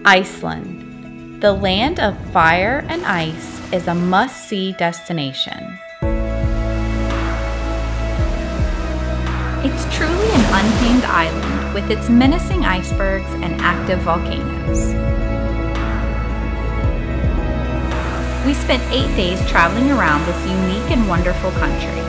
Iceland, the land of fire and ice, is a must-see destination. It's truly an untamed island with its menacing icebergs and active volcanoes. We spent 8 days traveling around this unique and wonderful country.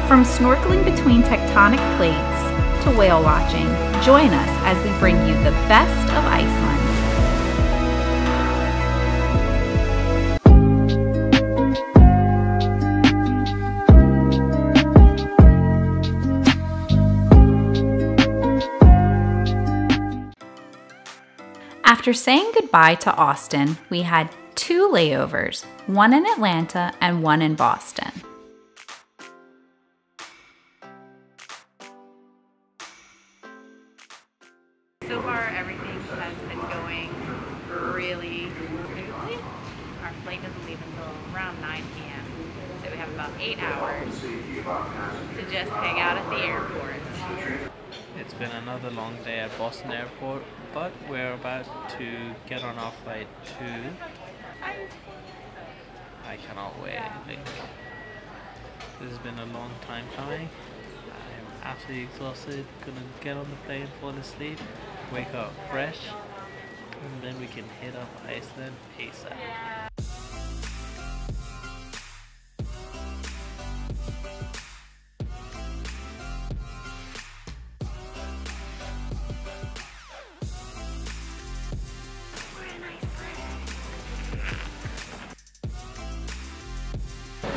From snorkeling between tectonic plates to whale watching, join us as we bring you the best of Iceland. After saying goodbye to Austin, we had 2 layovers, one in Atlanta and one in Boston. So far, everything has been going really smoothly. Our flight doesn't leave until around 9 p.m. So we have about 8 hours to just hang out at the airport. It's been another long day at Boston Airport, but we're about to get on our flight to... I cannot wait. This has been a long time coming. I'm absolutely exhausted. Gonna get on the plane, fall asleep, wake up fresh, and then we can hit up Iceland ASAP.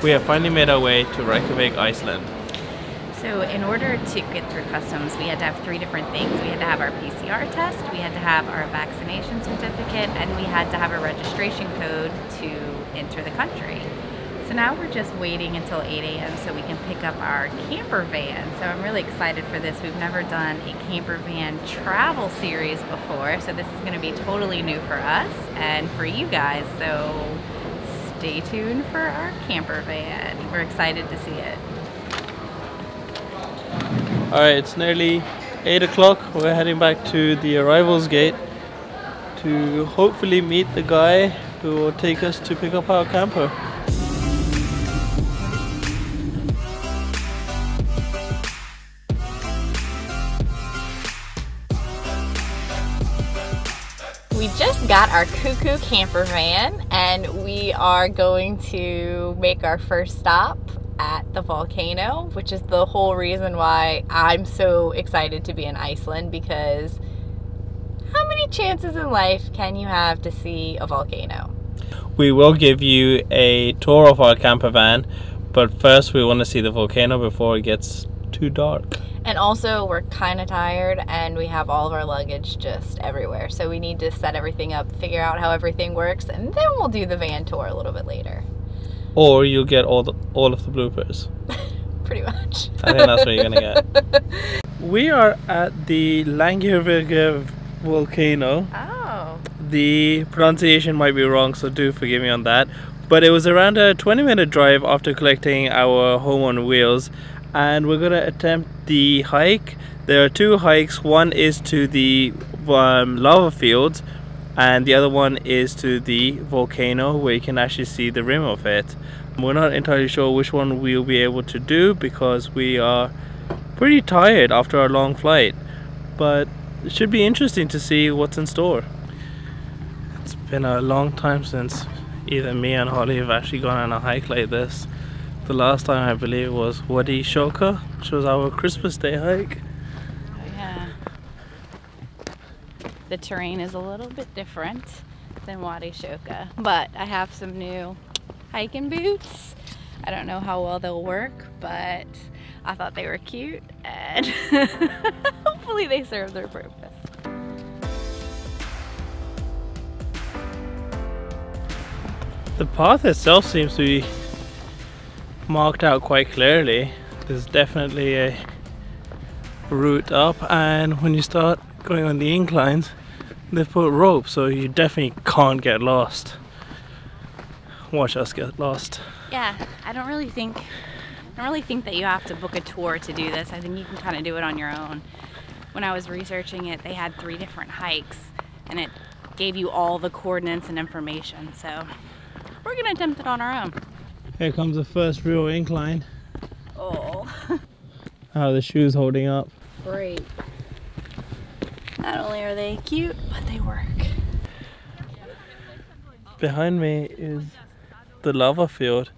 We have finally made our way to Reykjavik, Iceland. So in order to get through customs, we had to have 3 different things. We had to have our PCR test, we had to have our vaccination certificate, and we had to have a registration code to enter the country. So now we're just waiting until 8 a.m. so we can pick up our camper van. So I'm really excited for this. We've never done a camper van travel series before, so this is going to be totally new for us and for you guys. So stay tuned for our camper van. We're excited to see it. Alright, it's nearly 8 o'clock. We're heading back to the arrivals gate to hopefully meet the guy who will take us to pick up our camper. We just got our KuKu Campervan and we are going to make our first stop at the volcano, which is the whole reason why I'm so excited to be in Iceland, because how many chances in life can you have to see a volcano? We will give you a tour of our camper van, but first we want to see the volcano before it gets too dark. And also we're kind of tired and we have all of our luggage just everywhere, so we need to set everything up, figure out how everything works, and then we'll do the van tour a little bit later. Or you'll get all of the bloopers. Pretty much. I think that's what you're gonna get. We are at the Jökulsárlón volcano. Oh. The pronunciation might be wrong, so do forgive me on that. But it was around a 20-minute drive after collecting our home on wheels, and we're gonna attempt the hike. There are 2 hikes. One is to the lava fields, and the other one is to the volcano where you can actually see the rim of it. We're not entirely sure which one we'll be able to do because we are pretty tired after our long flight, but it should be interesting to see what's in store. It's been a long time since either me and Holly have actually gone on a hike like this. The last time I believe was Wadi Shoka, which was our Christmas Day hike. The terrain is a little bit different than Wadi Shoka, but I have some new hiking boots. I don't know how well they'll work, but I thought they were cute and hopefully they serve their purpose. The path itself seems to be marked out quite clearly. There's definitely a route up, and when you start going on the inclines, they've put ropes, so you definitely can't get lost. Watch us get lost. Yeah, I don't really think that you have to book a tour to do this. I think you can kind of do it on your own. when I was researching it, they had 3 different hikes and it gave you all the coordinates and information. So we're gonna attempt it on our own. Here comes the first real incline. Oh. How are the shoes holding up? Great. Not only are they cute, but they work. Behind me is the lava field.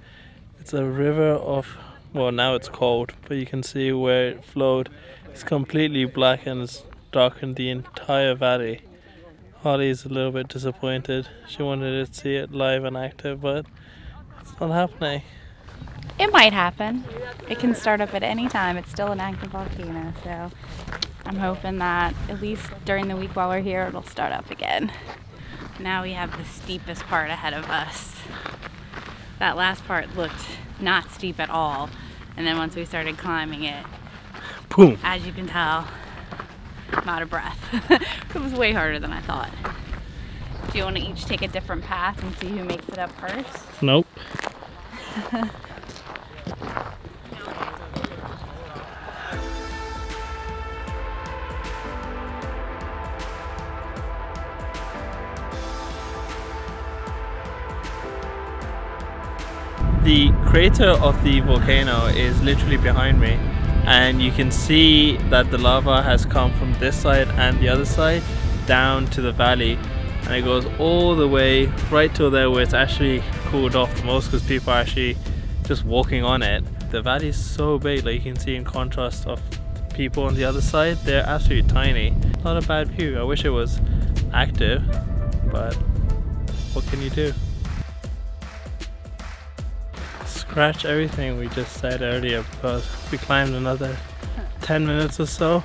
It's a river of, well, now it's cold, but you can see where it flowed. It's completely black and it's darkened the entire valley. Holly's a little bit disappointed. She wanted to see it live and active, but it's not happening. It might happen. It can start up at any time. It's still an active volcano, so I'm hoping that at least during the week while we're here, it'll start up again. Now we have the steepest part ahead of us. That last part looked not steep at all, and then once we started climbing it, boom! As you can tell, I'm out of breath. It was way harder than I thought. Do you want to each take a different path and see who makes it up first? Nope. The crater of the volcano is literally behind me, and you can see that the lava has come from this side and the other side down to the valley, and it goes all the way right till there where it's actually cooled off the most because people are actually just walking on it. The valley is so big, like you can see in contrast of the people on the other side, they're absolutely tiny. Not a bad view. I wish it was active, but what can you do? Scratch everything we just said earlier, because we climbed another 10 minutes or so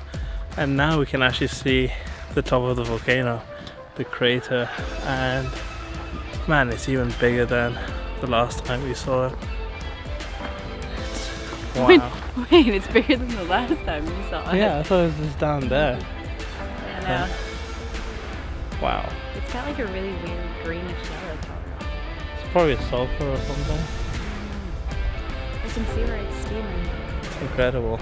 and now we can actually see the top of the volcano, the crater, and man, it's even bigger than the last time we saw it. Wow. Wait, it's bigger than the last time we saw it. Yeah, I thought it was just down there. I know. Wow. It's got like a really weird greenish yellow color. It's probably sulfur or something. I can see where it's steaming. It's incredible.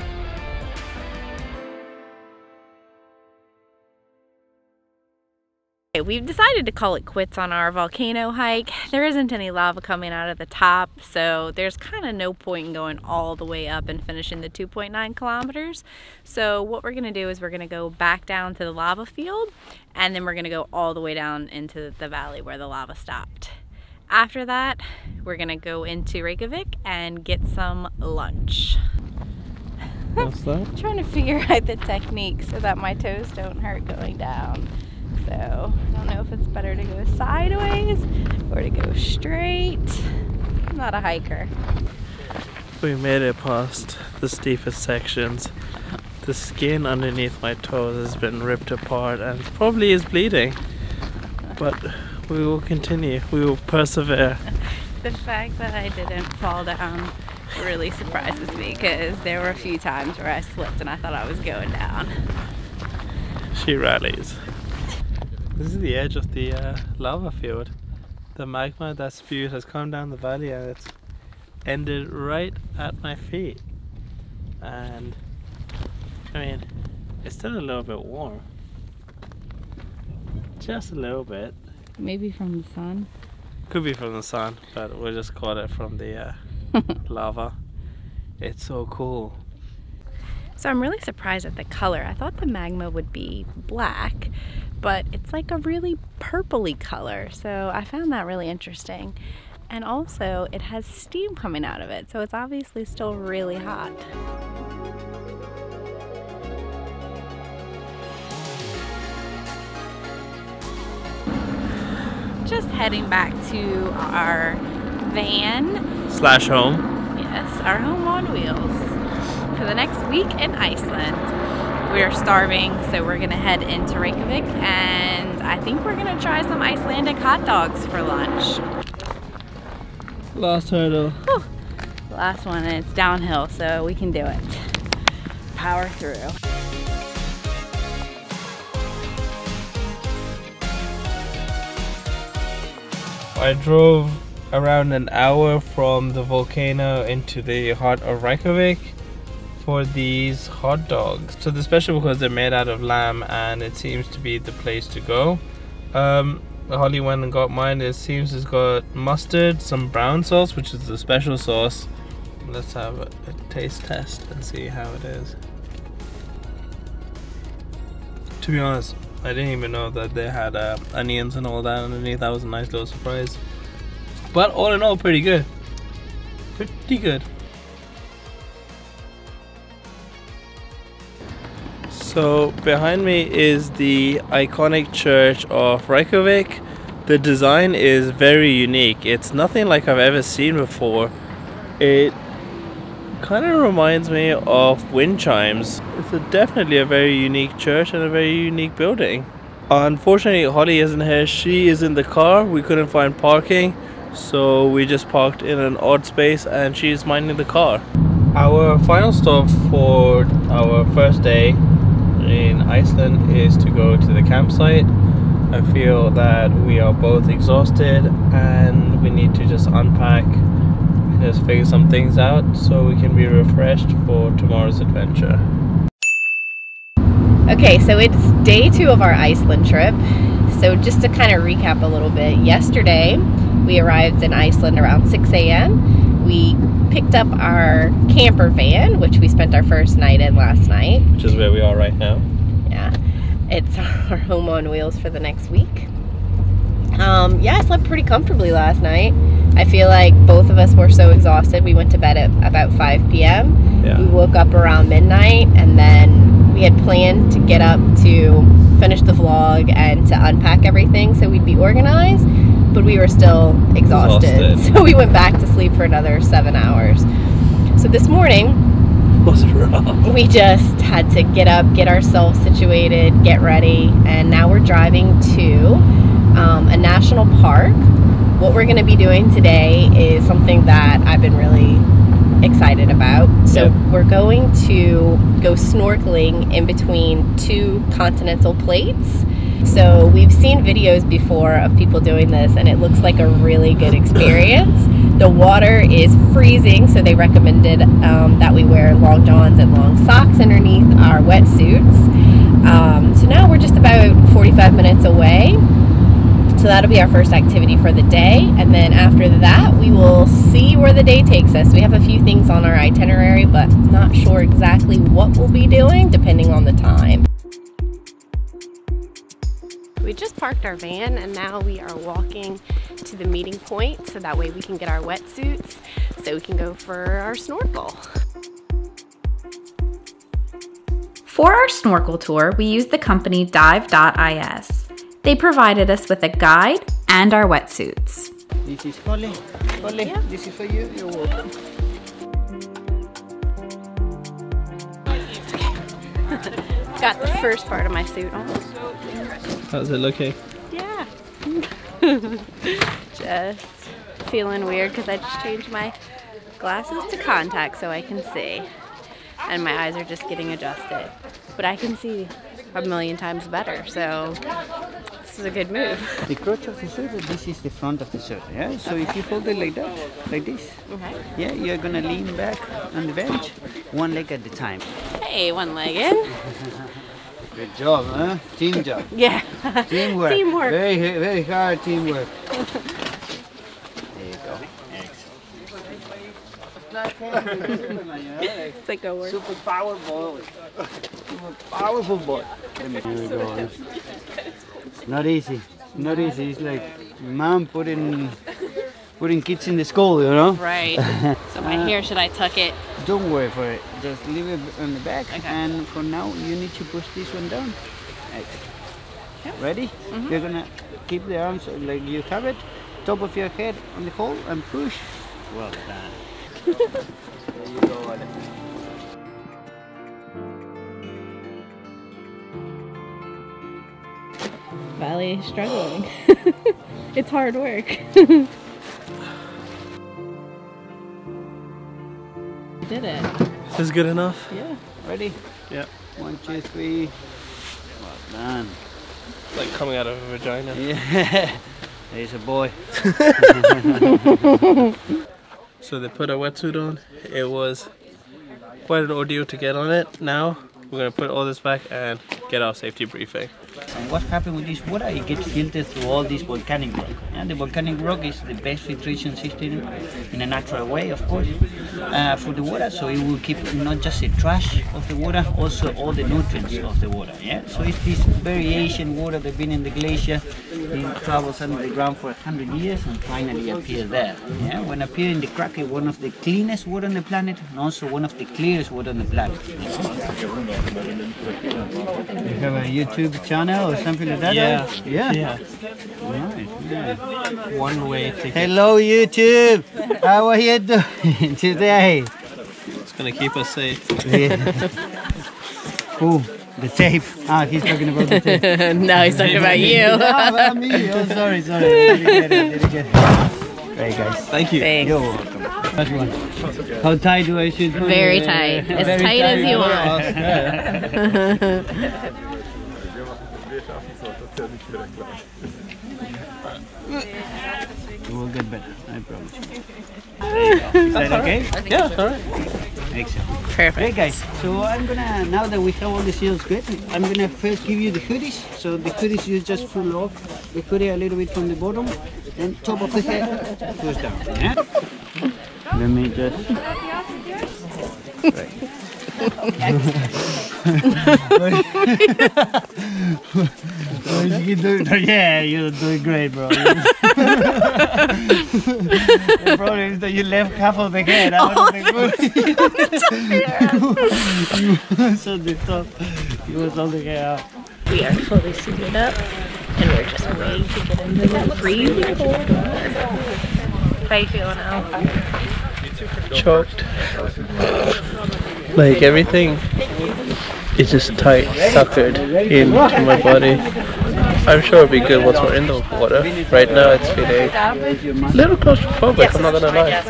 We've decided to call it quits on our volcano hike. There isn't any lava coming out of the top, so there's kind of no point in going all the way up and finishing the 2.9 kilometers. So what we're gonna do is we're gonna go back down to the lava field, and then we're gonna go all the way down into the valley where the lava stopped. After that, we're gonna go into Reykjavik and get some lunch. What's that? I'm trying to figure out the technique so that my toes don't hurt going down. So I don't know if it's better to go sideways or to go straight. I'm not a hiker. We made it past the steepest sections. The skin underneath my toes has been ripped apart and probably is bleeding. But we will continue. We will persevere. The fact that I didn't fall down really surprises me, because there were a few times where I slipped and I thought I was going down. She rallies. This is the edge of the lava field. The magma that spewed has come down the valley and it's ended right at my feet. And I mean, it's still a little bit warm. Just a little bit. Maybe from the sun. Could be from the sun, but we'll just call it from the lava. It's so cool. So I'm really surprised at the color. I thought the magma would be black, but it's like a really purpley color. So I found that really interesting. And also it has steam coming out of it, so it's obviously still really hot. Just heading back to our van. Slash home. Yes, our home on wheels. For the next week in Iceland. We are starving, so we're gonna head into Reykjavik, and I think we're gonna try some Icelandic hot dogs for lunch. Last hurdle. Whew. The last one, and it's downhill, so we can do it. Power through. I drove around an hour from the volcano into the heart of Reykjavik. for these hot dogs. So they're special because they're made out of lamb and it seems to be the place to go. Holly went and got mine. It seems it's got mustard, some brown sauce, which is the special sauce. Let's have a taste test and see how it is. To be honest, I didn't even know that they had onions and all that underneath. That was a nice little surprise. But all in all, pretty good. Pretty good. So behind me is the iconic church of Reykjavik. The design is very unique. It's nothing like I've ever seen before. It kind of reminds me of wind chimes. It's definitely a very unique church and a very unique building. Unfortunately, Holly isn't here. She is in the car. We couldn't find parking, so we just parked in an odd space and she's minding the car. Our final stop for our first day in Iceland is to go to the campsite. I feel that we are both exhausted and we need to just unpack, just figure some things out so we can be refreshed for tomorrow's adventure. Okay, so it's day 2 of our Iceland trip. So just to kind of recap a little bit, yesterday we arrived in Iceland around 6 a.m. We picked up our camper van, which we spent our first night in last night. Which is where we are right now. Yeah, it's our home on wheels for the next week. Yeah, I slept pretty comfortably last night. I feel like both of us were so exhausted. We went to bed at about 5 p.m. Yeah. We woke up around midnight, and then we had planned to get up to finish the vlog and to unpack everything so we'd be organized, but we were still exhausted. So we went back to sleep for another 7 hours. So this morning, was rough. We just had to get up, get ourselves situated, get ready, and now we're driving to a national park. What we're going to be doing today is something that I've been really excited about. So we're going to go snorkeling in between 2 continental plates. So we've seen videos before of people doing this and it looks like a really good experience. The water is freezing, so they recommended that we wear long johns and long socks underneath our wetsuits. So now we're just about 45 minutes away. So that'll be our first activity for the day, and then after that we will see where the day takes us. We have a few things on our itinerary, but not sure exactly what we'll be doing depending on the time. We just parked our van and now we are walking to the meeting point so that way we can get our wetsuits so we can go for our snorkel. For our snorkel tour, we used the company Dive.is. They provided us with a guide and our wetsuits. This is Holly. Holly, yeah. This is for you. You're welcome. Got the first part of my suit on. How's it looking? Yeah. Just feeling weird because I just changed my glasses to contacts so I can see. And my eyes are just getting adjusted. But I can see a million times better, so this is a good move. The crotch of the shirt, this is the front of the shirt, yeah? So if you hold it like that, like this, yeah, you're gonna lean back on the bench, one leg at a time. Hey, one-legged. Good job, huh? Team job. Yeah. Teamwork. Teamwork. Very, very hard teamwork. There you go. It's like a word. Super powerful boy. Super powerful boy. Here we go. It's not easy. Not easy. It's like mom putting kids in the school, you know? Right. So my hair, should I tuck it? Don't worry for it. Just leave it on the back. Okay. And for now, you need to push this one down. Okay. Ready? You're gonna keep the arms like you have it. Top of your head on the hole and push. Well done. There you go, Alex. Valley is struggling. It's hard work. You did it. Is this good enough? Yeah. Ready? Yeah. 1, 2, 3. Well done. It's like coming out of a vagina. Yeah. There's a boy. So they put a wetsuit on. It was quite an ordeal to get on it. Now we're going to put all this back and get our safety briefing. And what happens with this water, it gets filtered through all this volcanic rock. And the volcanic rock is the best filtration system in a natural way, of course, for the water. So it will keep not just the trash of the water, also all the nutrients of the water. Yeah. So it's this variation water that's been in the glacier. It travels under the ground for 100 years and finally appears there. Yeah. When appear in the crack, it's one of the cleanest water on the planet and also one of the clearest water on the planet. You have a YouTube channel or something like that? Yeah. Yeah. Right. Yeah. One way ticket. Hello YouTube! How are you doing today? It's going to keep us safe. Yeah. Oh, the tape. Ah, he's talking about the tape. No, he's talking about you. No, about me. Oh, sorry. I didn't get it. Right, guys. Thank you. Thanks. You're welcome. That's one. How tight do I should put Very it? tight. As Very tight as you want. It will get better, I promise you. Is that okay? Yeah, alright. Excellent. Perfect. Okay guys, so I'm gonna, now that we have all the seals good, I'm gonna first give you the hoodies. So the hoodies you just pull off the hoodie a little bit from the bottom, then top of the head goes down. Yeah? Let me just... Right. Yeah, you're doing great, bro. The problem is that you left half of the head out of the You was on the top. You was on the head out. We are fully suited up, and we're just waiting to get into the freezing cold water. How you feeling now? Choked. Like everything is just tight, suckered into my body. I'm sure it'll be good once we're in the water. Right now it's feeling a little claustrophobic, I'm not gonna lie.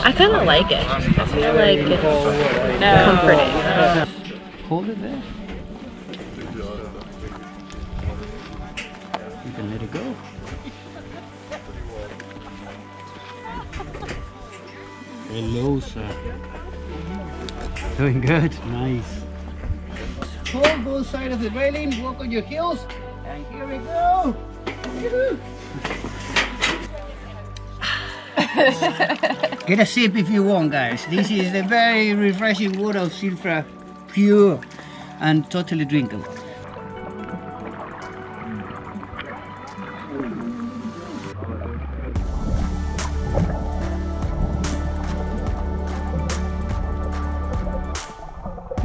I kind of like it. I feel like it's comforting. Hold it there. You can let it go. Hello, sir. Doing good. Nice. Hold both sides of the railing, walk on your heels, and here we go. Get a sip if you want, guys. This is a very refreshing water of Silfra, pure and totally drinkable.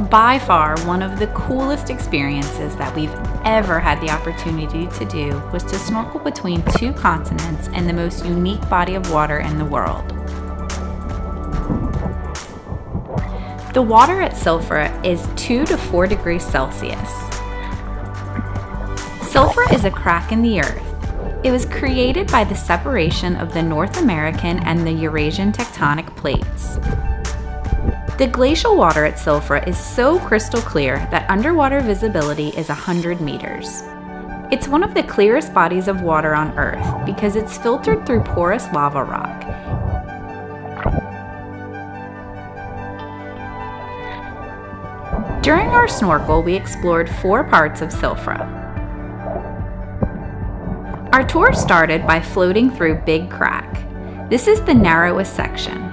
By far, one of the coolest experiences that we've ever had the opportunity to do was to snorkel between two continents and the most unique body of water in the world. The water at Silfra is 2 to 4 degrees Celsius. Silfra is a crack in the earth. It was created by the separation of the North American and the Eurasian tectonic plates. The glacial water at Silfra is so crystal clear that underwater visibility is 100 meters. It's one of the clearest bodies of water on Earth because it's filtered through porous lava rock. During our snorkel, we explored 4 parts of Silfra. Our tour started by floating through Big Crack. This is the narrowest section.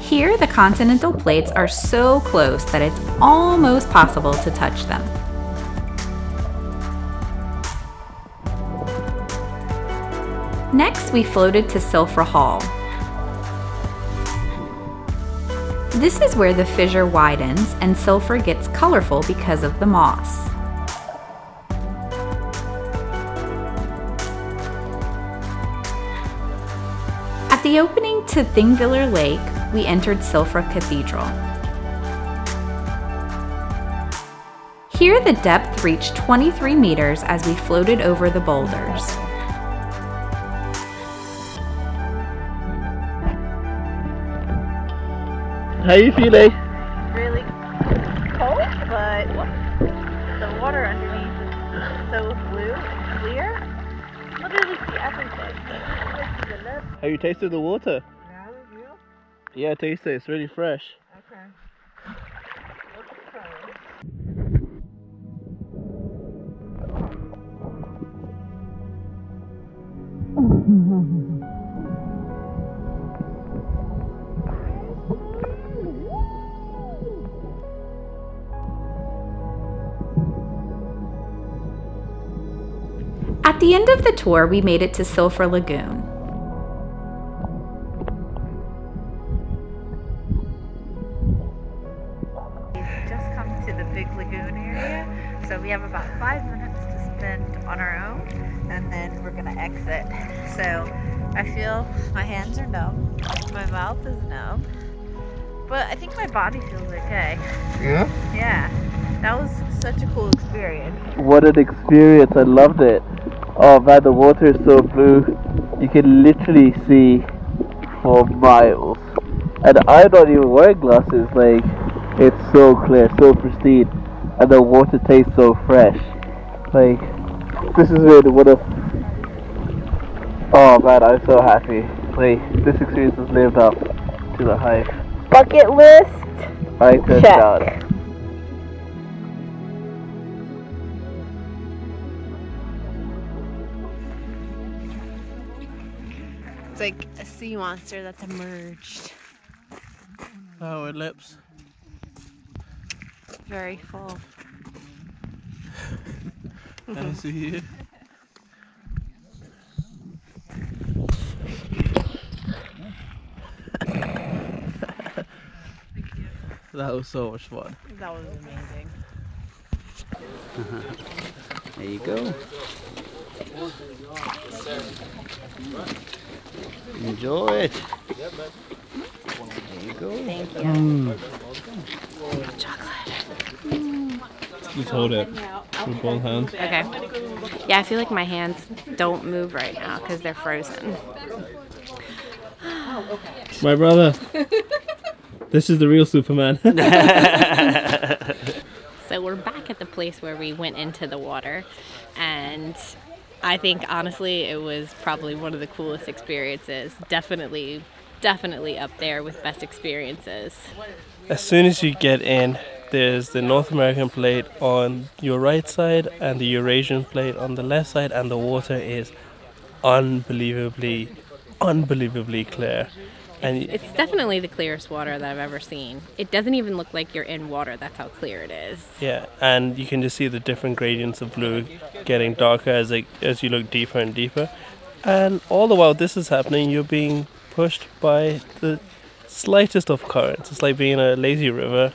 Here, the continental plates are so close that it's almost possible to touch them. Next, we floated to Silfra Hall. This is where the fissure widens and Silfra gets colorful because of the moss. At the opening to Thingvellir Lake, we entered Silfra Cathedral. Here, the depth reached 23 meters as we floated over the boulders. How you feeling? Really cold, but the water underneath is so blue and clear. Literally see everything. Have you tasted the water? Yeah, taste it. It's really fresh. Okay. At the end of the tour, we made it to Sulphur Lagoon. We've just come to the big lagoon area, so we have about 5 minutes to spend on our own, and then we're gonna exit. So I feel my hands are numb, my mouth is numb, but I think my body feels okay. Yeah? Yeah, that was such a cool experience. What an experience. I loved it. Oh man, the water is so blue. You can literally see for miles. And I'm not even wearing glasses. Like, it's so clear, so pristine. And the water tastes so fresh. Like, this is really one of... Oh man, I'm so happy. Like, this experience has lived up to the hype. Bucket list. I could Check. down. It's like a sea monster that's emerged. Our lips. Very full. I see you. That was so much fun. That was amazing. There you go. Enjoy it. There you go. Thank you. Just hold it with both hands. Okay. Yeah, I feel like my hands don't move right now because they're frozen. My brother. This is the real Superman. So we're back at the place where we went into the water, and I think honestly it was probably one of the coolest experiences. Definitely up there with best experiences. As soon as you get in, there's the North American plate on your right side and the Eurasian plate on the left side, and the water is unbelievably clear. And It's definitely the clearest water that I've ever seen. It doesn't even look like you're in water, that's how clear it is. yeah, and you can just see the different gradients of blue getting darker as you look deeper and deeper. And all the while this is happening, you're being pushed by the slightest of currents. It's like being in a lazy river.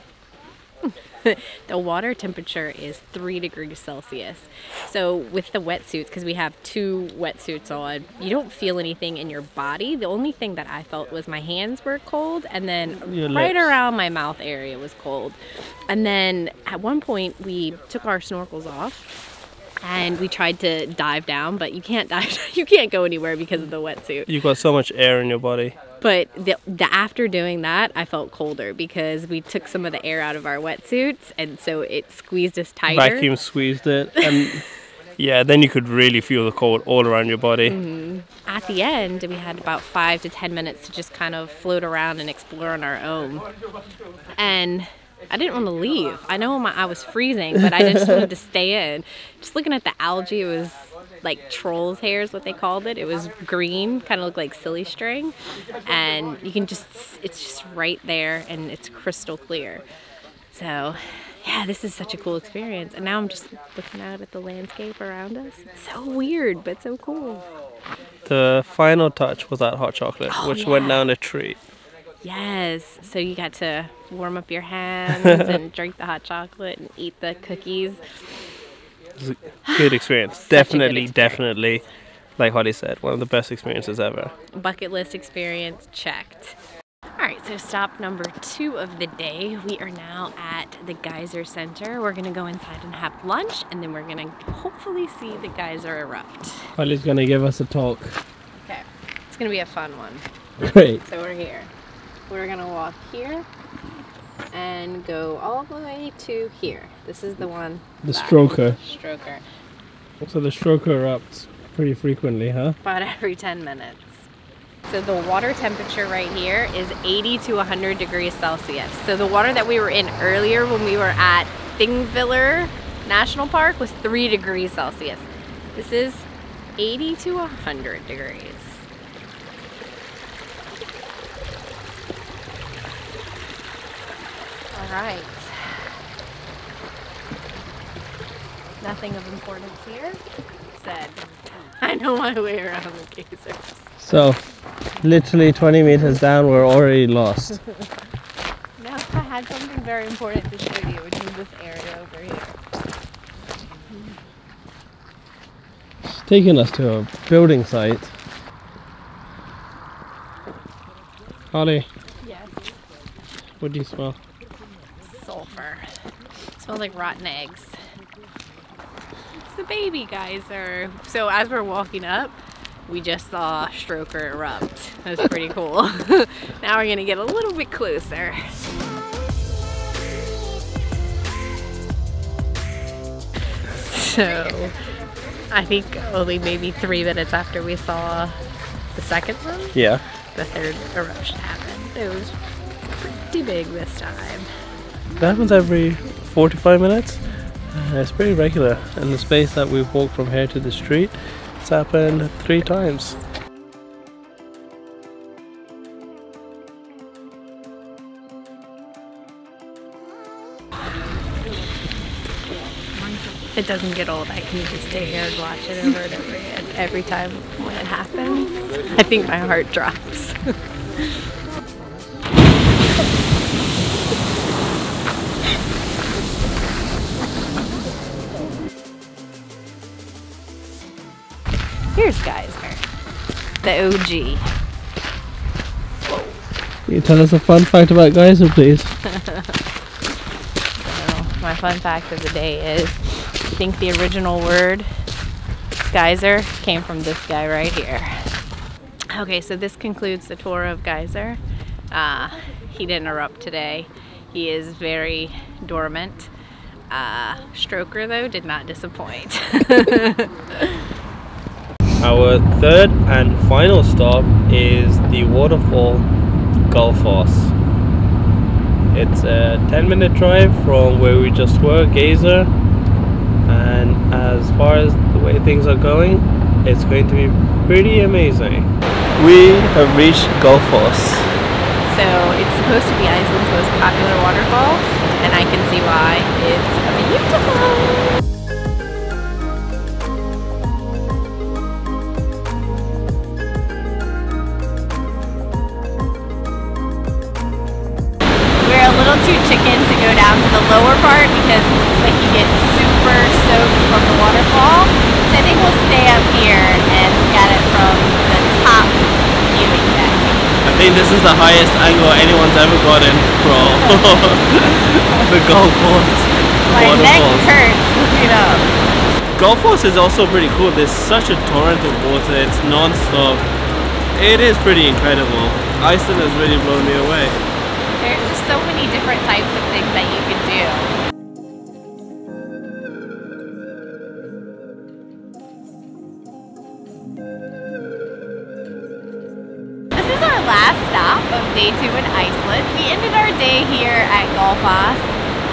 The water temperature is 3 degrees Celsius. So with the wetsuits, because we have 2 wetsuits on, you don't feel anything in your body. The only thing that I felt was my hands were cold, and then Your right lips. around my mouth area was cold. And then at one point we took our snorkels off and we tried to dive down, but you can't dive. You can't go anywhere because of the wetsuit. You've got so much air in your body. But after doing that, I felt colder because we took some of the air out of our wetsuits, and so it squeezed us tighter. Vacuum squeezed it, and yeah, then you could really feel the cold all around your body. At the end, we had about 5 to 10 minutes to just kind of float around and explore on our own. And I didn't want to leave. I know I was freezing, but I just wanted to stay in. Just looking at the algae, it was like troll's hair is what they called it. It was green, kind of looked like silly string. And you can it's just right there and it's crystal clear. So yeah, this is such a cool experience. And now I'm just looking out at the landscape around us. It's so weird, but so cool. The final touch was that hot chocolate, which went down a treat. Yes, so you got to warm up your hands and drink the hot chocolate and eat the cookies. It was a good experience. Definitely, like Holly said, one of the best experiences ever. Bucket list experience checked. Alright, so stop number 2 of the day. We are now at the geyser center. We're going to go inside and have lunch, and then we're going to hopefully see the geyser erupt. Holly's gonna give us a talk. Okay, it's going to be a fun one. Great. So we're here. We're going to walk here and go all the way to here. This is the one. The stroker. Stroker. So the stroker erupts pretty frequently, huh? About every 10 minutes. So the water temperature right here is 80 to 100 degrees Celsius. So the water that we were in earlier when we were at Thingvellir National Park was 3 degrees Celsius. This is 80 to 100 degrees. All right. Nothing of importance here. Said, I know my way around the geysers. So, literally 20 meters down, we're already lost. No, I had something very important to show you, which is this area over here. It's taking us to a building site. Holly, Yes. what do you smell? Sulfur. It smells like rotten eggs. It's the baby geyser. So as we're walking up, we just saw Stroker erupt. That was pretty cool. Now we're gonna get a little bit closer. So I think only maybe 3 minutes after we saw the second one, Yeah. the third eruption happened. It was pretty big this time. That happens every 45 minutes. It's pretty regular. In the space that we've walked from here to the street, it's happened 3 times. If it doesn't get old, I can just stay here and watch it over and over again. Every time when it happens, I think my heart drops. Here's Geyser, the OG. Can you tell us a fun fact about Geyser, please? So, my fun fact of the day is, I think the original word geyser came from this guy right here. Okay, so this concludes the tour of Geyser. He didn't erupt today. He is very dormant. Stroker, though, did not disappoint. Our third and final stop is the waterfall Skógafoss. It's a 10-minute drive from where we just were, Geyser, and as far as the way things are going, it's going to be pretty amazing. We have reached Skógafoss. So it's supposed to be Iceland's most popular waterfall, and I can see why. It's beautiful! We're a little too chicken to go down to the lower part because it looks like you get super soaked from the waterfall. So I think we'll stay up here and look at it from the top viewing deck. I think this is the highest angle anyone's ever gotten from the Skógafoss My neck waterfalls. hurts looking up. Skógafoss is also pretty cool. There's such a torrent of water. It's non-stop. It is pretty incredible. Iceland has really blown me away. There's just so many different types of things that you can do. This is our last stop of day 2 in Iceland. We ended our day here at Skógafoss,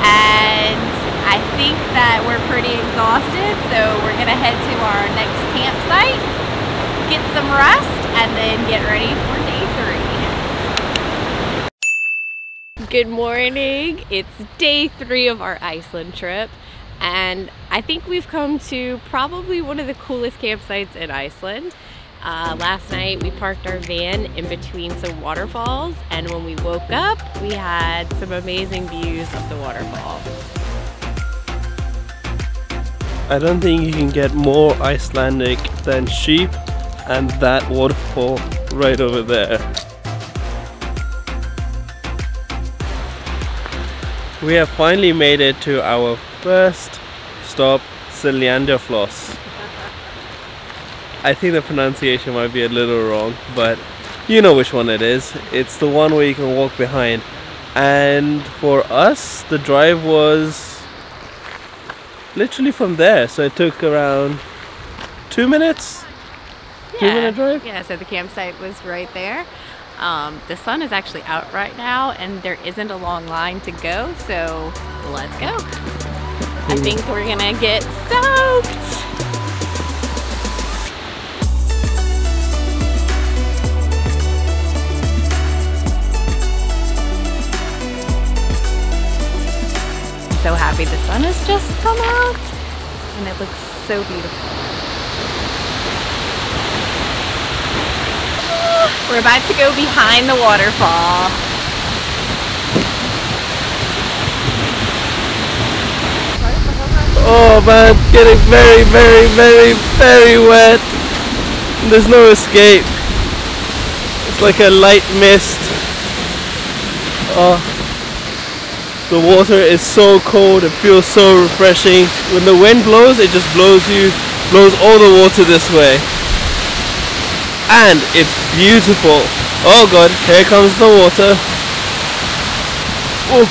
and I think that we're pretty exhausted, so we're gonna head to our next campsite, get some rest, and then get ready for day 3. Good morning. It's day 3 of our Iceland trip, and I think we've come to probably one of the coolest campsites in Iceland. Last night we parked our van in between some waterfalls, and when we woke up we had some amazing views of the waterfall. I don't think you can get more Icelandic than sheep and that waterfall right over there. We have finally made it to our first stop, Seljalandsfoss. I think the pronunciation might be a little wrong, but you know which one it is. It's the one where you can walk behind. And for us, the drive was literally from there, so it took around 2 minutes. 2-minute drive? Yeah, so the campsite was right there. The sun is actually out right now and there isn't a long line to go, so let's go. I think we're gonna get soaked. So happy the sun has just come out and it looks so beautiful. We're about to go behind the waterfall. Oh man, getting very, very, very, very wet. There's no escape. It's like a light mist. Oh. The water is so cold, it feels so refreshing. When the wind blows, it just blows all the water this way. And it's beautiful. Oh god, here comes the water. Oh.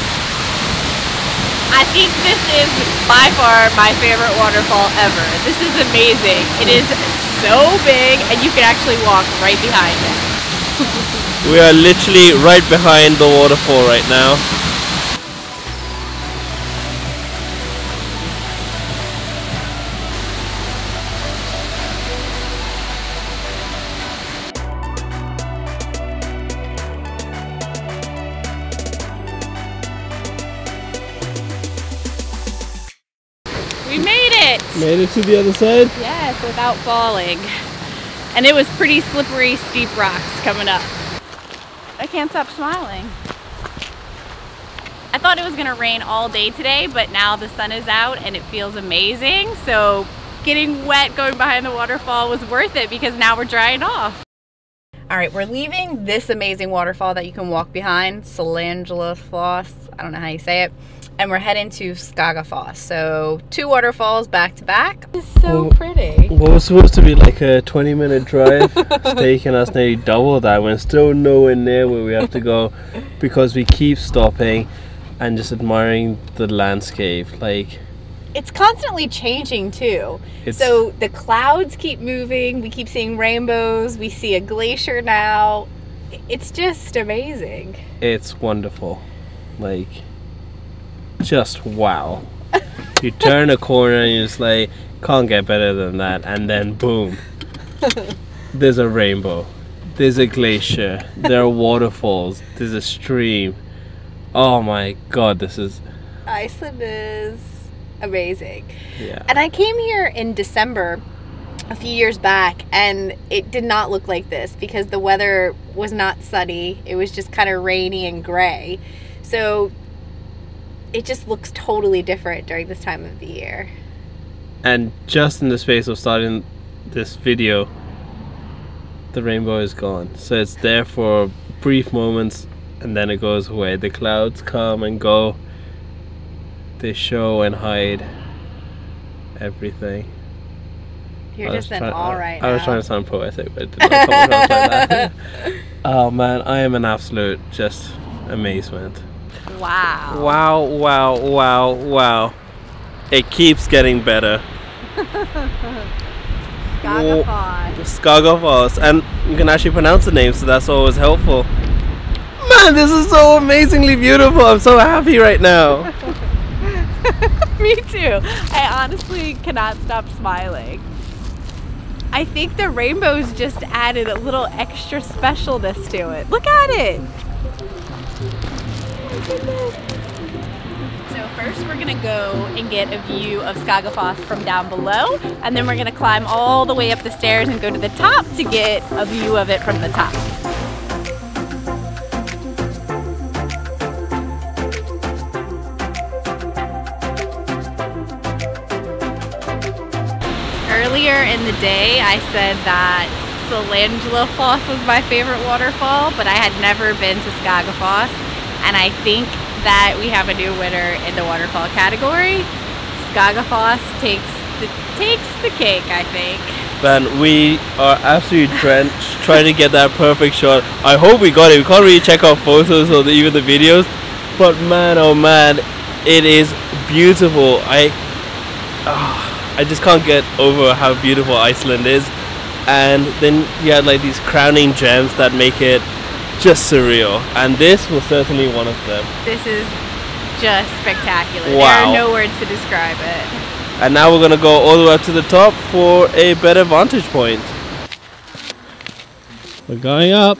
I think this is by far my favorite waterfall ever. This is amazing. It is so big and you can actually walk right behind it. We are literally right behind the waterfall right now. We made it! Made it to the other side? Yes, without falling. And it was pretty slippery, steep rocks coming up. I can't stop smiling. I thought it was gonna rain all day today, but now the sun is out and it feels amazing. So getting wet going behind the waterfall was worth it because now we're drying off. All right, we're leaving this amazing waterfall that you can walk behind, Seljalandsfoss, I don't know how you say it, and we're heading to Skógafoss. So 2 waterfalls back to back. It's so pretty. What was supposed to be like a 20-minute drive, it's taking us nearly double that. We're still nowhere near where we have to go because we keep stopping and just admiring the landscape. Like, it's constantly changing too. So the clouds keep moving, we keep seeing rainbows, we see a glacier now. It's just amazing. It's wonderful. Like, just wow. You turn a corner and you're just like, can't get better than that, and then boom. There's a rainbow. There's a glacier. There are waterfalls. There's a stream. Oh my god, this is... Iceland is amazing. Yeah. And I came here in December a few years back and it did not look like this because the weather was not sunny. It was just kind of rainy and gray. So it just looks totally different during this time of the year. And just in the space of starting this video, the rainbow is gone. So it's there for brief moments and then it goes away. The clouds come and go. They show and hide everything. You're just in awe right now. I was trying to sound poetic, but it did not come across like that. Oh man, I am an absolute just amazement. Wow. Wow, wow, wow, wow. It keeps getting better. Skógafoss. Skógafoss. And you can actually pronounce the name, so that's always helpful. Man, this is so amazingly beautiful. I'm so happy right now. Me too. I honestly cannot stop smiling. I think the rainbows just added a little extra specialness to it. Look at it. So first we're gonna go and get a view of Skógafoss from down below, and then we're gonna climb all the way up the stairs and go to the top to get a view of it from the top. Earlier in the day, I said that Seljalandsfoss was my favorite waterfall, but I had never been to Skógafoss, and I think that we have a new winner in the waterfall category. Skógafoss takes the cake, I think. Man, we are absolutely drenched trying to get that perfect shot. I hope we got it. We can't really check our photos or even the videos, but man, oh man, it is beautiful. I just can't get over how beautiful Iceland is. and then you had like these crowning gems that make it just surreal, and this was certainly one of them. This is just spectacular. Wow. There are no words to describe it. And now we're gonna go all the way up to the top for a better vantage point. We're going up.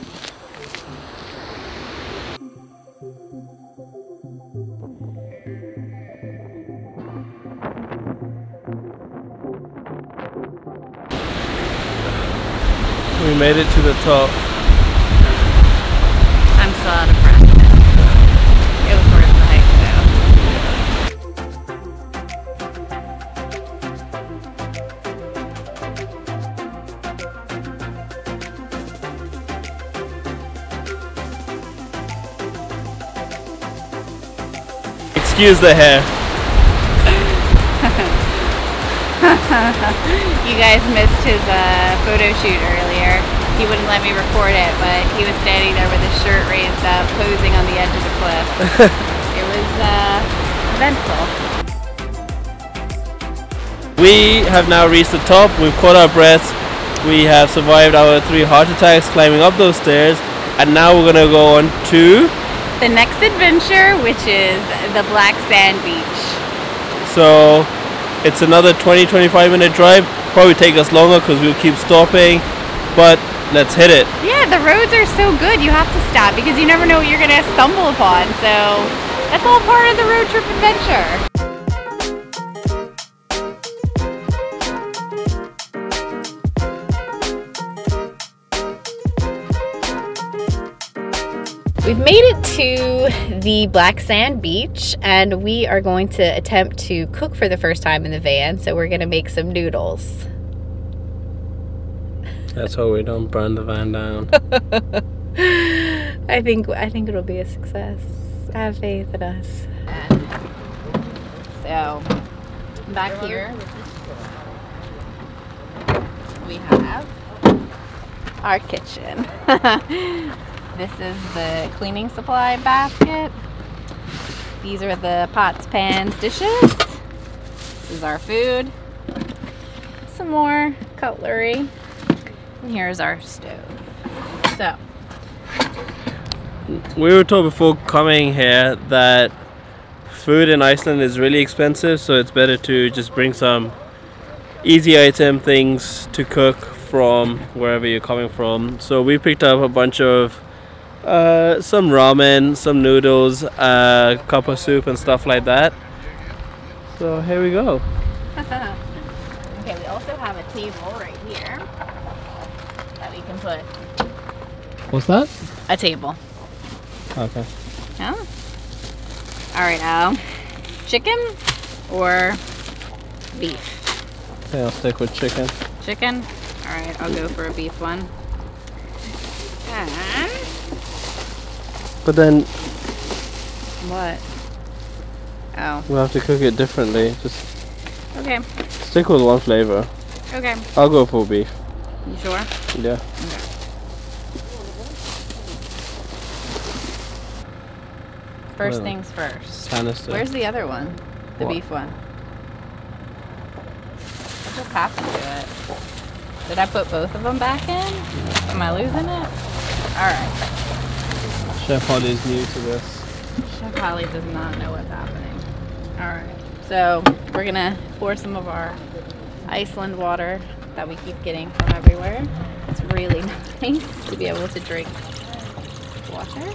We made it to the top. I'm so out of breath. It was worth the hike though. Excuse the hair. You guys missed his photo shoot earlier. He wouldn't let me record it, but he was standing there with his shirt raised up, posing on the edge of the cliff. It was eventful. We have now reached the top. We've caught our breaths. We have survived our 3 heart attacks climbing up those stairs, and now we're gonna go on to The next adventure, which is the Black Sand Beach. So it's another 20-25 minute drive. Probably take us longer because we'll keep stopping, but let's hit it. Yeah, the roads are so good. You have to stop because you never know what you're going to stumble upon. So that's all part of the road trip adventure. We've made it to the Black Sand Beach, and we are going to attempt to cook for the first time in the van. So we're going to make some noodles. Let's hope we don't burn the van down. I think it'll be a success. I have faith in us. So back here we have our kitchen. This is the cleaning supply basket. These are the pots, pans, dishes. This is our food. Some more cutlery. And here's our stove. So, we were told before coming here that food in Iceland is really expensive, so it's better to just bring some easy item things to cook from wherever you're coming from. So we picked up a bunch of some ramen, some noodles, a cup of soup and stuff like that. So here we go. okay, we also have a table right here that we can put. What's that? A table. Okay. Yeah. All right, Al. Chicken or beef? Okay, I'll stick with chicken. Chicken? All right, I'll go for a beef one. And But then what? Oh. we'll have to cook it differently. Just Okay. stick with one flavor. Okay. I'll go for beef. You sure? Yeah. Okay. First Well, things first. Canister. Where's the other one? The What? beef one. What just happened to it? Did I put both of them back in? Am I losing it? Alright. Chef Holly's new to this. Chef Holly does not know what's happening. Alright. So we're gonna pour some of our Iceland water that we keep getting from everywhere. It's really nice to be able to drink water.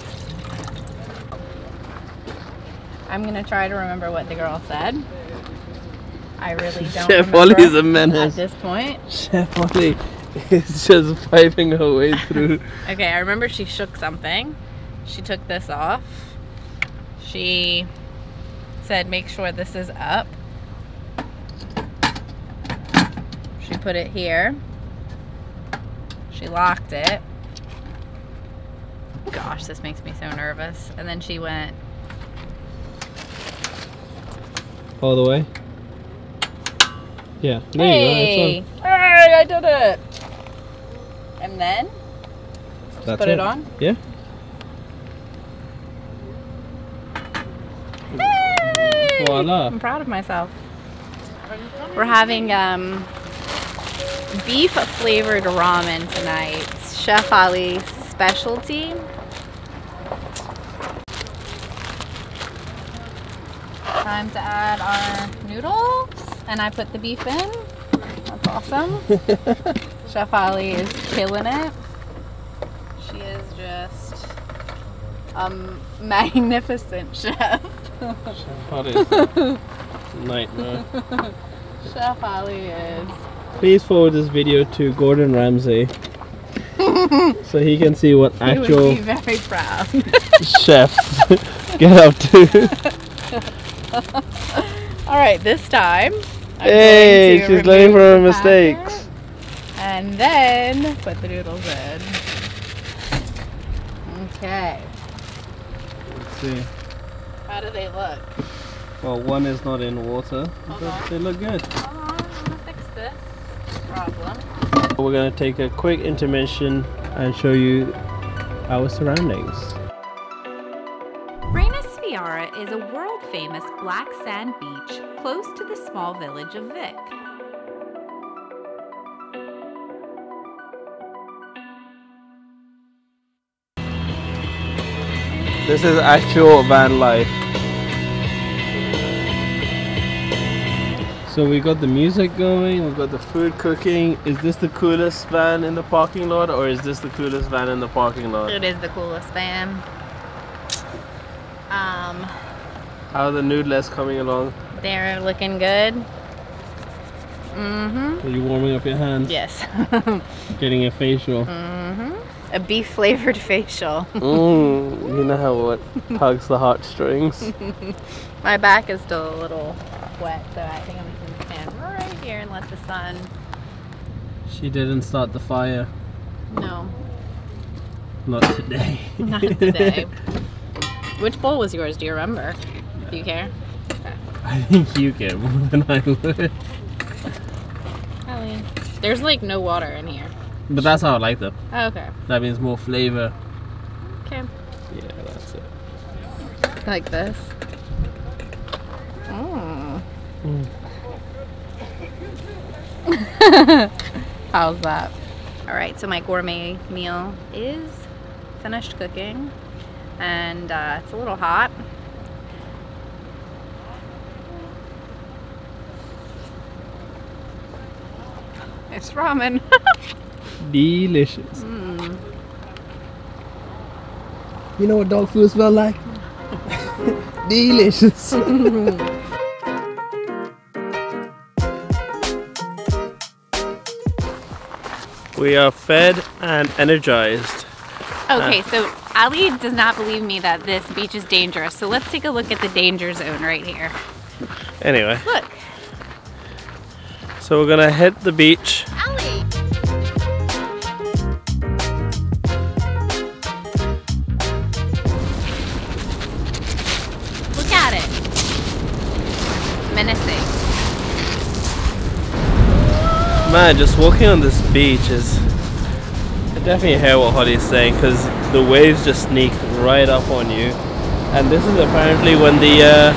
I'm gonna try to remember what the girl said. I really don't Chef remember Holly's a menace. at this point. Chef Holly is just piping her way through. Okay, I remember she shook something. She took this off. She said, make sure this is up. She put it here. She locked it. Gosh, this makes me so nervous. And then she went, All the way? Yeah. There hey! you go. Hey, I did it! And then, That's put it on. Yeah. Hey! Voila. I'm proud of myself. We're having beef flavored ramen tonight. Chef Ali's specialty. Time to add our noodles, and I put the beef in. That's awesome. Chef Ali is killing it. She is just a magnificent chef. Chef Ali is a nightmare. Chef Ali is. Please forward this video to Gordon Ramsay so he can see what actual He would be very proud. chefs get up to. Alright, this time I'm Hey, going to she's learning from her remove the packet mistakes. and then put the noodles in. Okay. Let's see. How do they look? Well, one is not in water, but they look good. I'm gonna fix this problem. We're going to take a quick intermission and show you our surroundings. Reynisfjara is a world-famous black sand beach close to the small village of Vik. This is actual van life. So we got the music going, we got the food cooking. Is this the coolest van in the parking lot, or is this the coolest van in the parking lot? It is the coolest van. How are the noodles coming along? They're looking good. Mm-hmm. Are you warming up your hands? Yes. Getting a facial? A beef flavored facial. You know how what hugs the heartstrings. My back is still a little wet, so I think I'm just gonna stand right here and let the sun. She didn't start the fire. No, Not today. not today. Which bowl was yours? Do you remember? Do you care? Okay. I think you get more than I would. Ellie. There's like no water in here. But that's how I like them. Oh, okay. That means more flavor. Okay. Yeah, that's it. Like this. Mm. How's that? All right, so my gourmet meal is finished cooking, and it's a little hot. It's ramen. Delicious. You know what dog food smells like? Delicious. We are fed and energized. Okay, so Ali does not believe me that this beach is dangerous, so let's take a look at the danger zone right here. Anyway, Look, so we're gonna hit the beach. Ali! Look at it. Menacing. Man, just walking on this beach is... I definitely hear what Holly's saying, because the waves just sneak right up on you. And this is apparently when the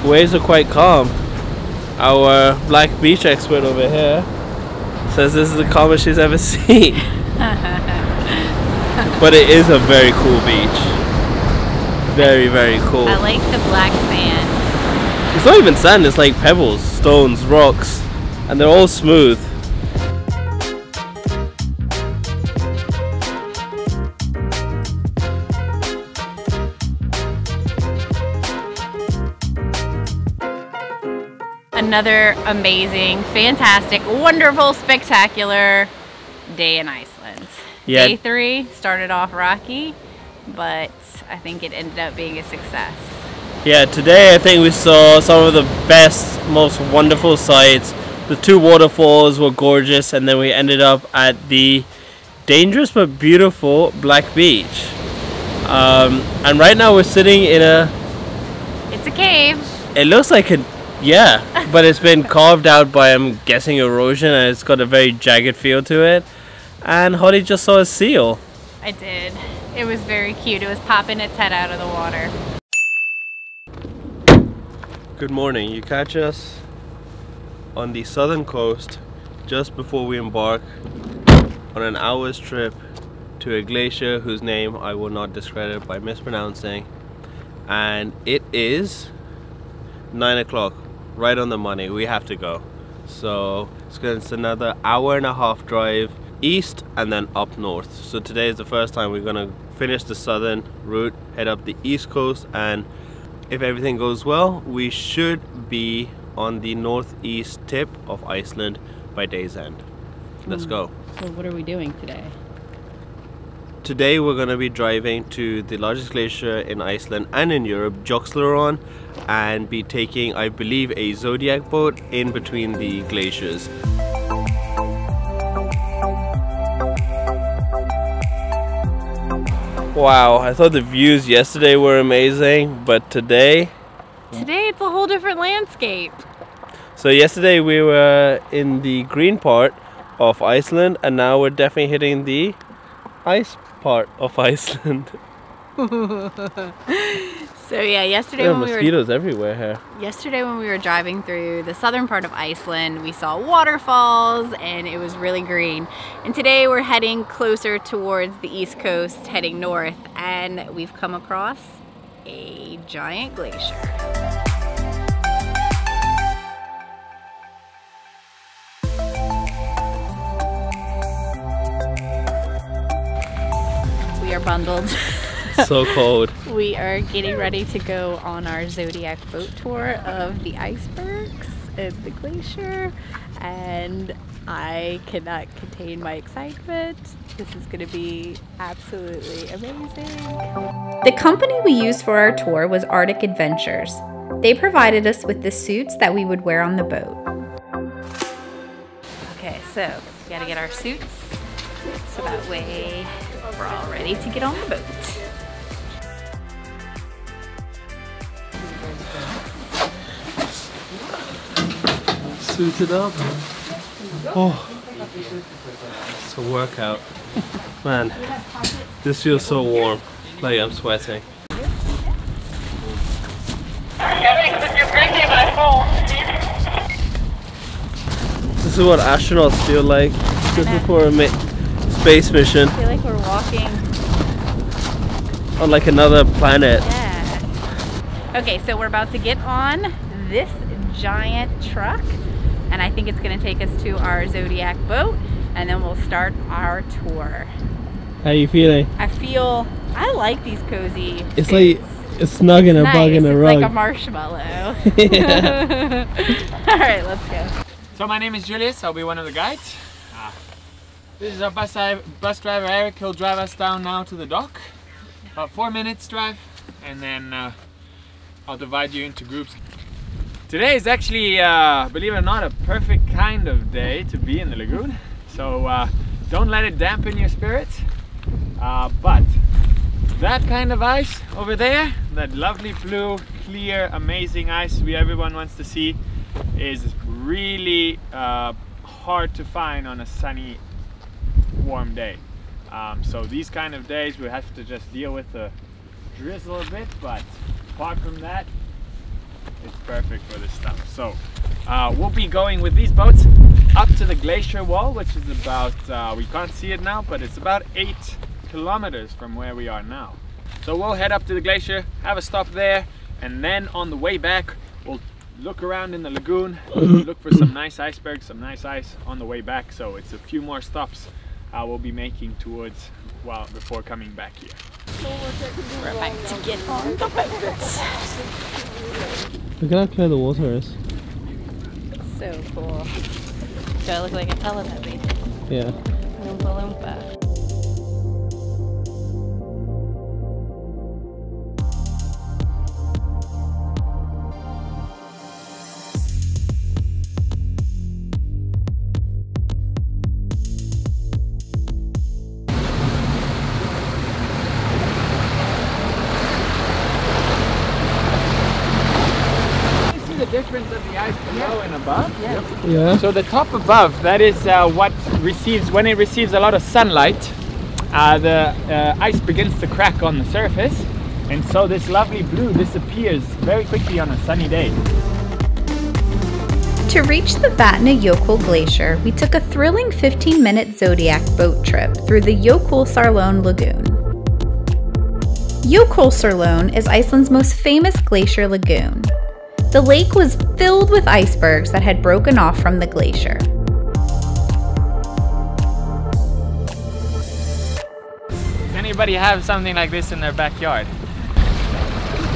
waves are quite calm. Our black beach expert over here says this is the calmest she's ever seen. But it is a very cool beach. Very, very cool. I like the black sand. It's not even sand, it's like pebbles, stones, rocks, and they're all smooth. Another amazing, fantastic, wonderful, spectacular day in Iceland. Yeah. Day 3 started off rocky, but I think it ended up being a success. Yeah, today I think we saw some of the best, most wonderful sights. The 2 waterfalls were gorgeous, and then we ended up at the dangerous but beautiful Black Beach. And right now we're sitting in a... It's a cave. It looks like a... Yeah, but it's been carved out by, I'm guessing, erosion, and it's got a very jagged feel to it. And Holly just saw a seal. I did. It was very cute. It was popping its head out of the water. Good morning. You catch us on the southern coast just before we embark on an hour's trip to a glacier whose name I will not discredit by mispronouncing, and it is 9 o'clock, right on the money. We have to go, so it's another hour-and-a-half drive east and then up north. So today is the first time we're gonna finish the southern route, head up the east coast, and if everything goes well, we should be on the northeast tip of Iceland by day's end. Let's go. So what are we doing today? Today we're going to be driving to the largest glacier in Iceland and in Europe, Jökulsárlón, and be taking, I believe, a Zodiac boat in between the glaciers. Wow, I thought the views yesterday were amazing, but today It's a whole different landscape. So yesterday we were in the green part of Iceland, and now we're definitely hitting the ice part of Iceland. So yeah, yesterday There are when mosquitoes everywhere here. Yesterday when we were driving through the southern part of Iceland, we saw waterfalls and it was really green. And today we're heading closer towards the east coast, heading north, and we've come across a giant glacier. We are bundled. So cold. We are getting ready to go on our Zodiac boat tour of the icebergs and the glacier, and I cannot contain my excitement. This is going to be absolutely amazing. The company we used for our tour was Arctic Adventures. They provided us with the suits that we would wear on the boat. Okay, so we gotta get our suits so that way we're all ready to get on the boat. Suited up. Oh, it's a workout. Man, this feels so warm. Like I'm sweating. This is what astronauts feel like just before a space mission I feel like we're walking. on like another planet. Yeah. Okay, so we're about to get on this giant truck, and I think it's gonna take us to our Zodiac boat, and then we'll start our tour. How are you feeling? I like these cozy It's suits. like a snug in a bug in a It's rug. like a marshmallow. Yeah. All right, let's go. So my name is Julius, I'll be one of the guides. This is our bus driver Eric, he'll drive us down now to the dock. About 4 minutes drive, and then I'll divide you into groups. Today is actually, believe it or not, a perfect kind of day to be in the lagoon. So don't let it dampen your spirits. But that kind of ice over there, that lovely blue, clear, amazing ice everyone wants to see, is really hard to find on a sunny, warm day. So these kind of days we have to just deal with the drizzle a bit, but apart from that, it's perfect for this stuff. So we'll be going with these boats up to the glacier wall, which is about, we can't see it now, but it's about 8 kilometers from where we are now. So we'll head up to the glacier, have a stop there, and then on the way back we'll look around in the lagoon, look for some nice icebergs, some nice ice on the way back. So it's a few more stops we'll be making towards, well, before coming back here. We're about to get on the boat. Look at how clear the water is. So cool. Do I look like a Teletubby? Yeah. Oompa Loompa. Difference of the ice below and above. Yeah. So the top above, that is what receives, when it receives a lot of sunlight, the ice begins to crack on the surface, and so this lovely blue disappears very quickly on a sunny day. To reach the Vatnajökull Glacier, we took a thrilling 15-minute Zodiac boat trip through the Jökulsárlón lagoon. Jökulsárlón is Iceland's most famous glacier lagoon. The lake was filled with icebergs that had broken off from the glacier. Does anybody have something like this in their backyard?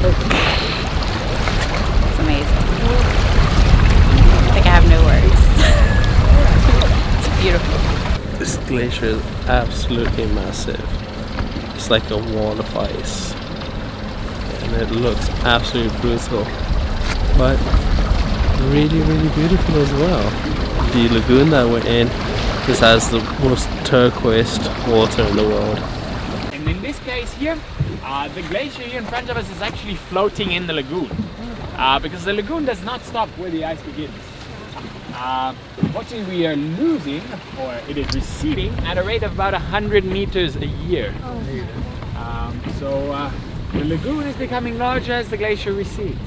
It's amazing. I think I have no words. It's beautiful. This glacier is absolutely massive. It's like a wall of ice. And it looks absolutely brutal. But really, really beautiful as well. The lagoon that we're in just has the most turquoise water in the world. And in this case here, the glacier here in front of us is actually floating in the lagoon. Because the lagoon does not stop where the ice begins. Unfortunately, we are losing, or it is receding, at a rate of about 100 meters a year. So the lagoon is becoming larger as the glacier recedes.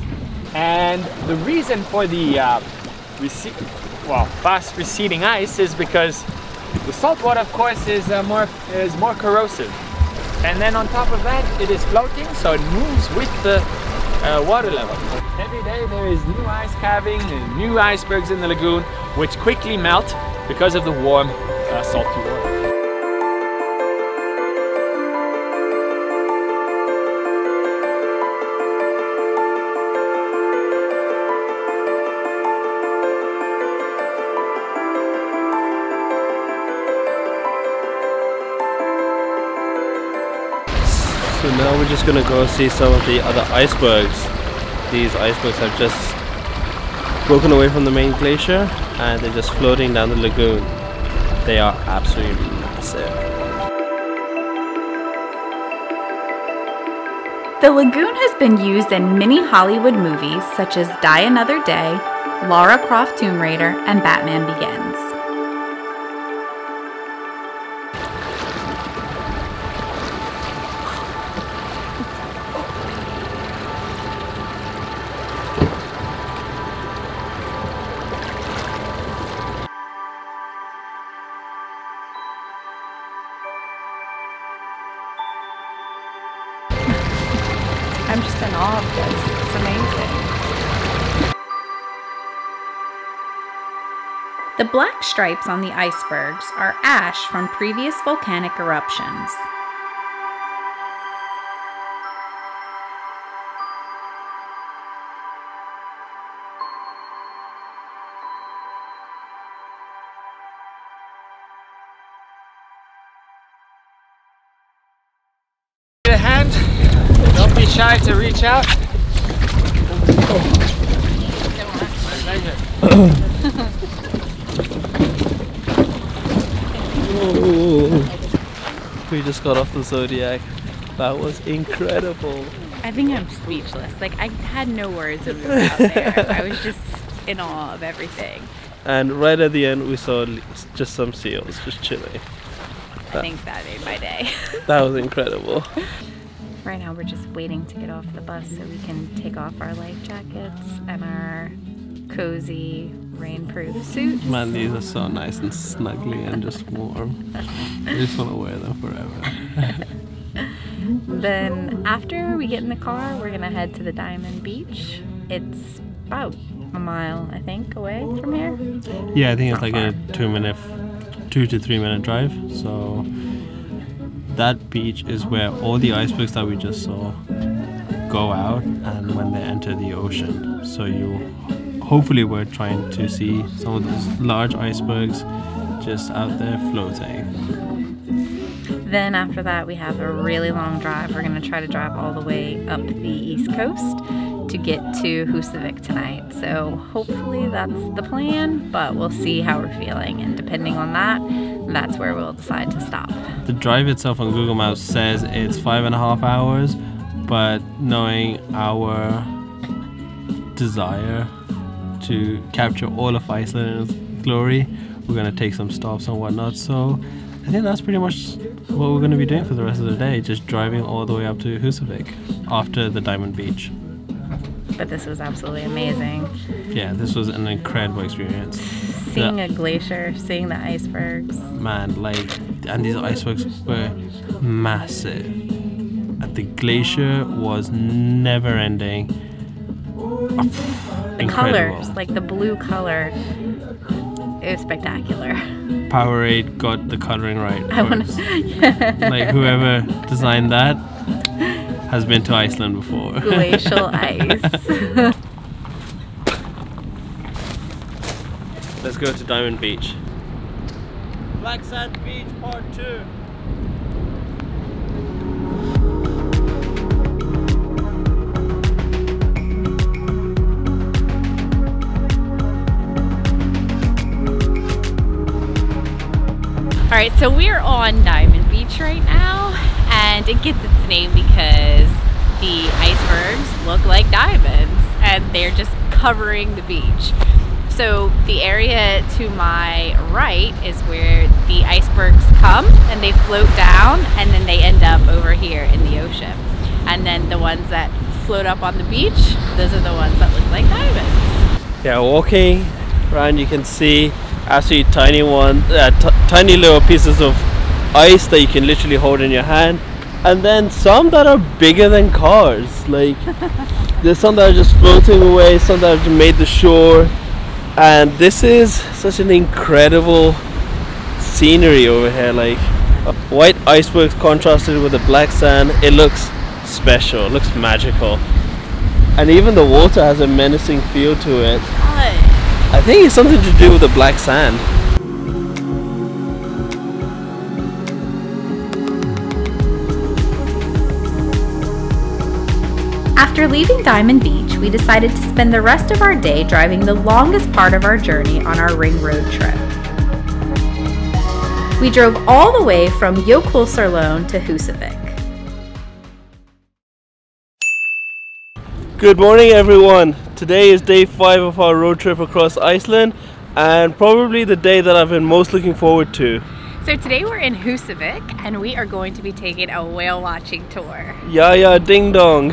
And the reason for the fast receding ice is because the salt water, of course, is more corrosive. And then on top of that, it is floating, so it moves with the water level. Every day there is new ice calving and new icebergs in the lagoon, which quickly melt because of the warm, salty water. So now we're just gonna go see some of the other icebergs. These icebergs have just broken away from the main glacier and they're just floating down the lagoon. They are absolutely massive. The lagoon has been used in many Hollywood movies such as Die Another Day, Lara Croft Tomb Raider, and Batman Begins. I'm just in awe of this. It's amazing. The black stripes on the icebergs are ash from previous volcanic eruptions. Your hand, don't be shy to reach out. We just got off the Zodiac. That was incredible. I think I'm speechless. Like, I had no words when we were out there. I was just in awe of everything. And right at the end we saw just some seals just chilling. I think that made my day. That was incredible. Right now we're just waiting to get off the bus so we can take off our life jackets and our cozy rainproof suits. Man, these are so nice and snuggly and just warm. I just want to wear them forever. Then after we get in the car, we're gonna head to the Diamond Beach. It's about a mile, I think, away from here. Yeah, I think it's like a 2 to 3 minute drive. So that beach is where all the icebergs that we just saw go out and when they enter the ocean. So hopefully we're trying to see some of those large icebergs just out there floating. Then after that we have a really long drive. We're gonna try to drive all the way up the East Coast to get to Husavik tonight. So hopefully that's the plan, but we'll see how we're feeling, and depending on that, that's where we'll decide to stop. The drive itself on Google Maps says it's 5.5 hours, but knowing our desire to capture all of Iceland's glory, we're gonna take some stops and whatnot. So I think that's pretty much what we're gonna be doing for the rest of the day, just driving all the way up to Husavik after the Diamond Beach. but this was absolutely amazing. Yeah, this was an incredible experience. Seeing a glacier, seeing the icebergs. Man, like, and these icebergs were massive. And the glacier was never ending. The colors, like the blue color, it was spectacular. Powerade got the coloring right. I want to. Like, whoever designed that has been to Iceland before. Glacial ice. Let's go to Diamond Beach. Black Sand Beach Part 2. Alright, so we're on Diamond Beach right now, and it gets its name because the icebergs look like diamonds and they're just covering the beach. So the area to my right is where the icebergs come and they float down and then they end up over here in the ocean. And then the ones that float up on the beach, those are the ones that look like diamonds. Yeah, walking around you can see absolutely tiny little pieces of ice that you can literally hold in your hand, and then some that are bigger than cars. Like there's some that are just floating away, some that have made the shore, and this is such an incredible scenery over here. Like white icebergs contrasted with the black sand, it looks special, it looks magical, and even the water has a menacing feel to it. I think it's something to do with the black sand. After leaving Diamond Beach, we decided to spend the rest of our day driving the longest part of our journey on our ring road trip. We drove all the way from Jökulsárlón to Husavik. Good morning everyone. Today is day 5 of our road trip across Iceland, and probably the day that I've been most looking forward to. So today we're in Husavik and we are going to be taking a whale watching tour. Yeah, ding dong.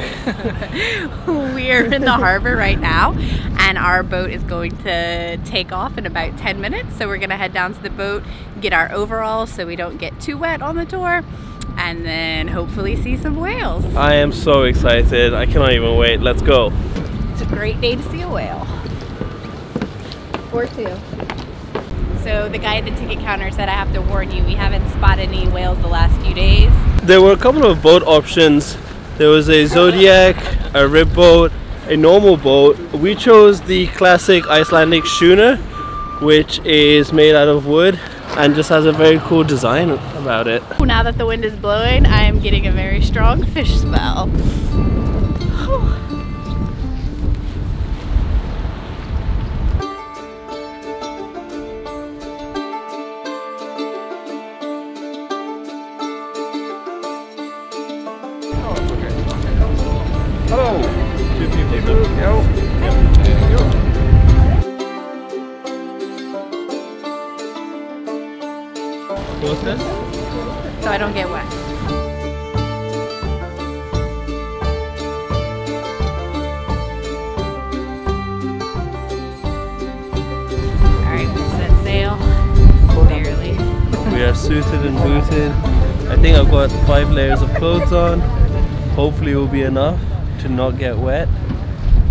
We're in the harbor right now and our boat is going to take off in about 10 minutes. So we're gonna head down to the boat, get our overalls so we don't get too wet on the tour, and then hopefully see some whales. I am so excited. I cannot even wait. Let's go. It's a great day to see a whale. Or two. So the guy at the ticket counter said I have to warn you, we haven't spotted any whales the last few days. There were a couple of boat options. There was a Zodiac, a rib boat, a normal boat. We chose the classic Icelandic schooner, which is made out of wood and just has a very cool design about it. Now that the wind is blowing, I am getting a very strong fish smell. Hello. 2 people. What's this? So I don't get wet. Alright, we set sail. Barely. We are suited and booted. I think I've got 5 layers of clothes on. Hopefully it will be enough to not get wet.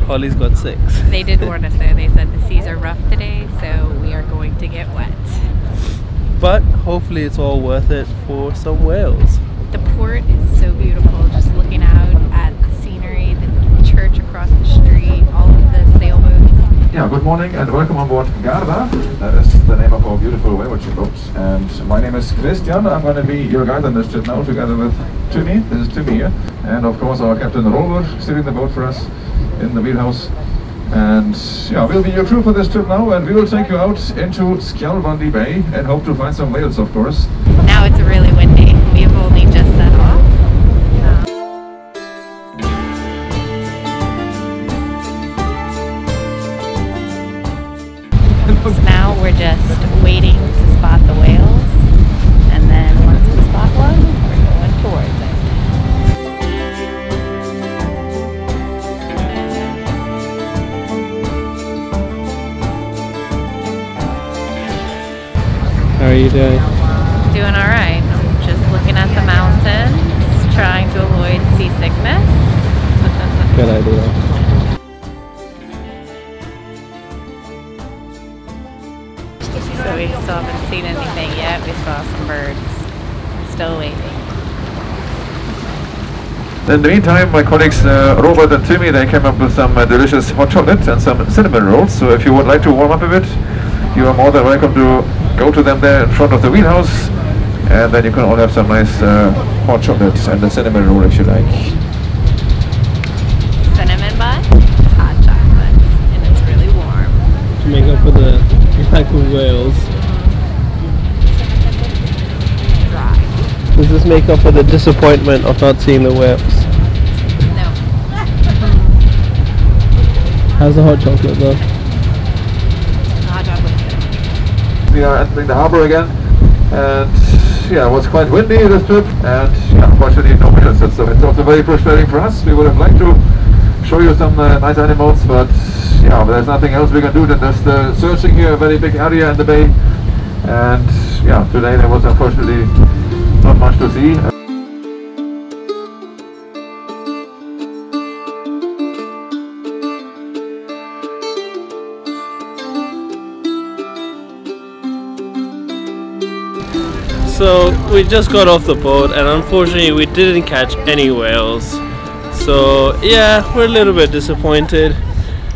Holly's got 6. They did warn us though. They said the seas are rough today, so we are going to get wet. But hopefully it's all worth it for some whales. The port is so beautiful, just looking out at the scenery, the church across the street, all of the sailboats. Yeah, good morning and welcome on board Garda. That is the name of our beautiful whale watching boat. And my name is Christian. I'm going to be your guide on this trip now, together with Timmy. This is Timmy here. And of course our Captain Rolver steering the boat for us in the wheelhouse. And yeah, we'll be your crew for this trip now, and we will take you out into Skógafoss Bay and hope to find some whales, of course. Now it's really windy. We have only just set off. So now we're just waiting to spot the whales, and then once we spot one, we're going towards it. How are you doing? Doing all right. I'm just looking at the mountains, trying to avoid seasickness. Good idea. So we still haven't seen anything yet. We saw some birds. Still waiting. In the meantime, my colleagues Robert and Timmy, they came up with some delicious hot chocolate and some cinnamon rolls. So if you would like to warm up a bit, you are more than welcome to go to them there in front of the wheelhouse, and then you can all have some nice hot chocolate and the cinnamon roll if you like. Cinnamon bun, hot chocolate, and it's really warm. To make up for the lack of whales. Dry. Does this make up for the disappointment of not seeing the whales? No. How's the hot chocolate though? Hot chocolate's good. We are entering the harbor again, and yeah, it was quite windy this trip, and yeah, unfortunately no whales. So it's also very frustrating for us. We would have liked to show you some nice animals, but yeah, there's nothing else we can do than just searching here a very big area in the bay. And yeah, today there was unfortunately not much to see. So we just got off the boat, and unfortunately we didn't catch any whales. So yeah, we're a little bit disappointed.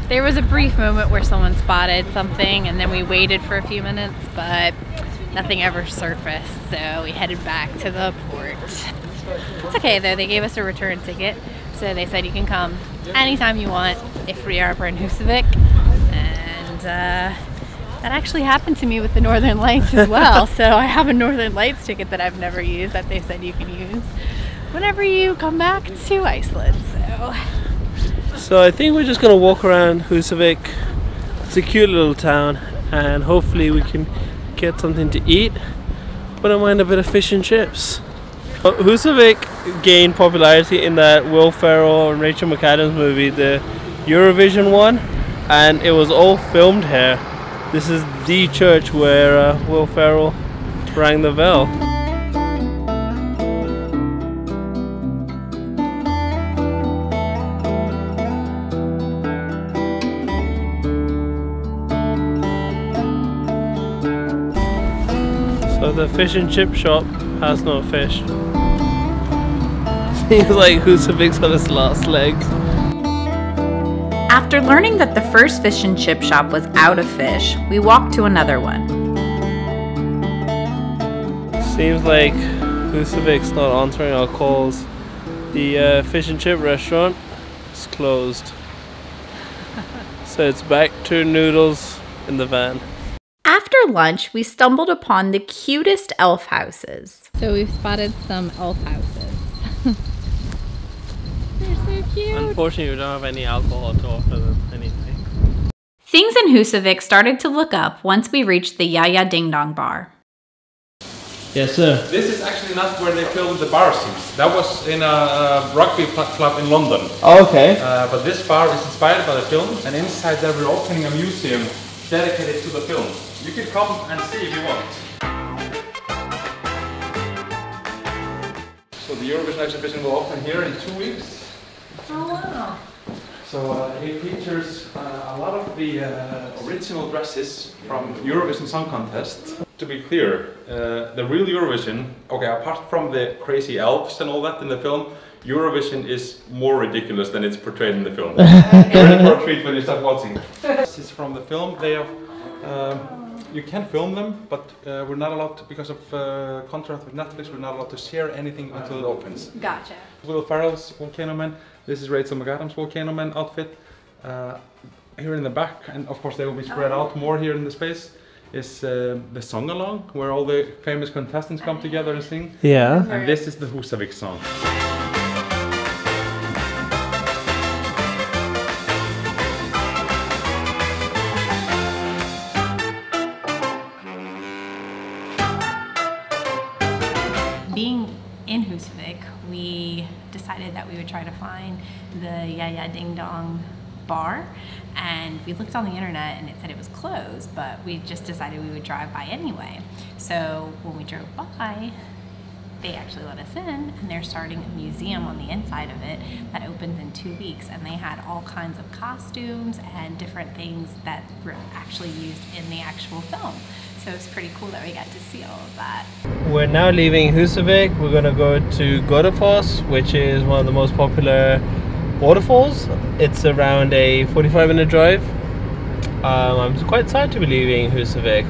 There was a brief moment where someone spotted something, and then we waited for a few minutes, but nothing ever surfaced, so we headed back to the port. It's okay though, they gave us a return ticket, so they said you can come anytime you want if we are ever in Husavik, and that actually happened to me with the Northern Lights as well. So I have a Northern Lights ticket that I've never used that they said you can use whenever you come back to Iceland. So I think we're just gonna walk around Husavik. It's a cute little town, and hopefully we can get something to eat. Wouldn't mind a bit of fish and chips. Husavik gained popularity in that Will Ferrell and Rachel McAdams movie, the Eurovision one, and it was all filmed here. This is the church where Will Ferrell rang the bell. So the fish and chip shop has no fish. Seems like Husavik's on its last legs. After learning that the first fish and chip shop was out of fish, we walked to another one. Seems like Husavik's not answering our calls. The fish and chip restaurant is closed. So it's back to noodles in the van. After lunch, we stumbled upon the cutest elf houses. So we've spotted some elf houses. They're so cute. Unfortunately, we don't have any alcohol to offer them anything. Things in Husavik started to look up once we reached the Yaya Ding Dong bar. Yes, sir. This is actually not where they filmed the bar scenes. That was in a rugby club in London. Oh, okay. But this bar is inspired by the film, and inside there we're opening a museum dedicated to the film. You can come and see if you want. So the Eurovision exhibition will open here in 2 weeks. Oh wow. So it features a lot of the original dresses from Eurovision Song Contest. To be clear, the real Eurovision, okay, apart from the crazy elves and all that in the film, Eurovision is more ridiculous than it's portrayed in the film. You're in for a treat when you start watching. This is from the film. They have, you can film them, but we're not allowed to, because of contract with Netflix, we're not allowed to share anything until it opens. Gotcha. Will Ferrell's Volcano Man. This is Rachel McAdams' Volcano Man outfit. Here in the back, and of course they will be spread out more here in the space, is the song along, where all the famous contestants come together and sing. Yeah. And this is the Husavik song. Being in Husavik, we decided that we would try to find the Yaya Ding Dong bar, and we looked on the internet and it said it was closed, but we just decided we would drive by anyway. So when we drove by, they actually let us in, and they're starting a museum on the inside of it that opens in 2 weeks, and they had all kinds of costumes and different things that were actually used in the actual film. So it's pretty cool that we got to see all of that. We're now leaving Husavik. We're gonna go to Skógafoss, which is one of the most popular waterfalls. It's around a 45-minute drive. I'm quite sad to be leaving Husavik.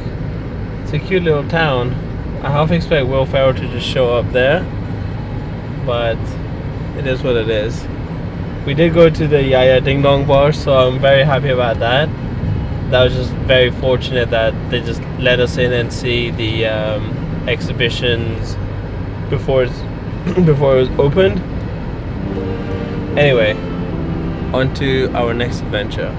It's a cute little town. I half expect Will Ferrell to just show up there, but it is what it is. We did go to the Yaya Ding Dong bar, so I'm very happy about that. That was just very fortunate that they just let us in and see the exhibitions before it was opened. Anyway, on to our next adventure.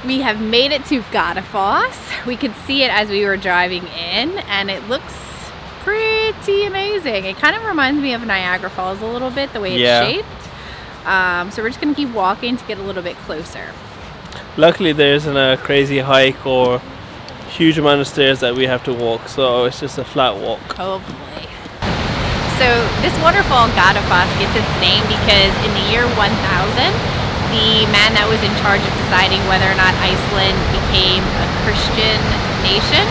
We have made it to Skógafoss. We could see it as we were driving in, and it looks pretty amazing. It kind of reminds me of Niagara Falls a little bit, the way it's shaped. So we're just gonna keep walking to get a little bit closer. Luckily there isn't a crazy hike or huge amount of stairs that we have to walk, so it's just a flat walk. Hopefully. So this waterfall, Skógafoss, gets its name because in the year 1000, the man that was in charge of deciding whether or not Iceland became a Christian nation,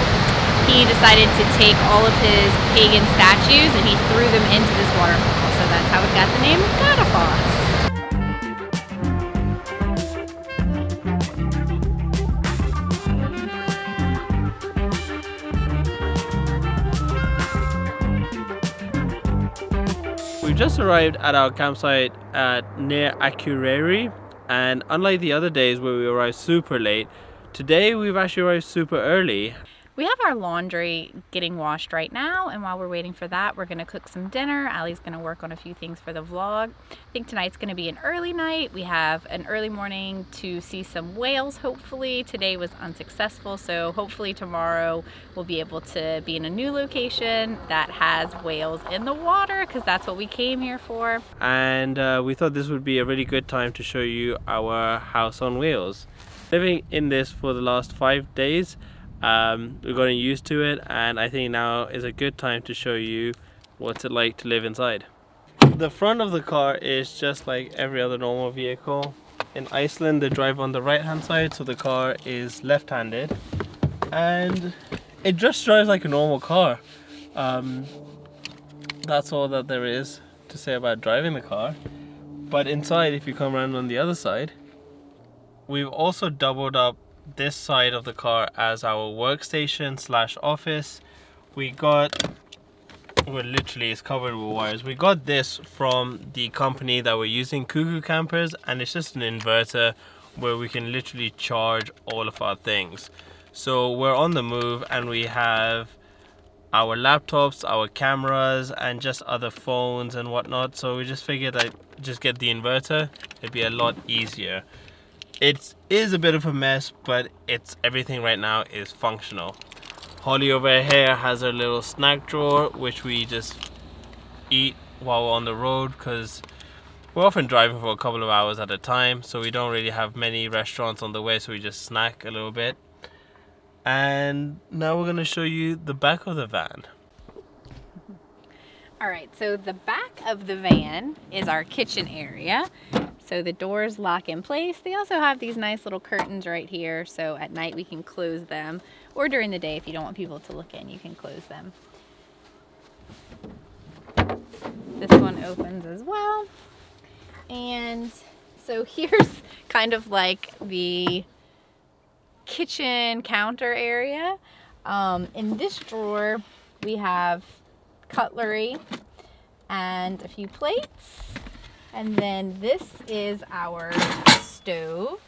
he decided to take all of his pagan statues and he threw them into this waterfall. So that's how it got the name Skógafoss. We've just arrived at our campsite near Akureyri, and unlike the other days where we arrived super late, today we've actually arrived super early. We have our laundry getting washed right now, and while we're waiting for that, we're gonna cook some dinner. Allie's gonna work on a few things for the vlog. I think tonight's gonna be an early night. We have an early morning to see some whales, hopefully. Today was unsuccessful, so hopefully tomorrow we'll be able to be in a new location that has whales in the water, because that's what we came here for. And we thought this would be a really good time to show you our house on wheels. Living in this for the last 5 days, we're getting used to it, and I think now is a good time to show you what's it like to live inside. The front of the car is just like every other normal vehicle. In Iceland they drive on the right hand side, so the car is left-handed, and it just drives like a normal car. That's all that there is to say about driving the car. But inside, if you come around on the other side, we've also doubled up this side of the car as our workstation slash office. Well, literally it's covered with wires. We got this from the company that we're using, KuKu Campers, and it's just an inverter where we can literally charge all of our things. So we're on the move, and we have our laptops, our cameras, and just other phones and whatnot. So we just figured that just get the inverter, it'd be a lot easier. It is a bit of a mess, but everything right now is functional. Holly over here has her little snack drawer, which we just eat while we're on the road, because we're often driving for a couple of hours at a time, so we don't really have many restaurants on the way, so we just snack a little bit. And now we're going to show you the back of the van. Alright, so the back of the van is our kitchen area. So the doors lock in place. They also have these nice little curtains right here, so at night we can close them, or during the day if you don't want people to look in, you can close them. This one opens as well. And so here's kind of like the kitchen counter area. In this drawer we have cutlery and a few plates, and then this is our stove.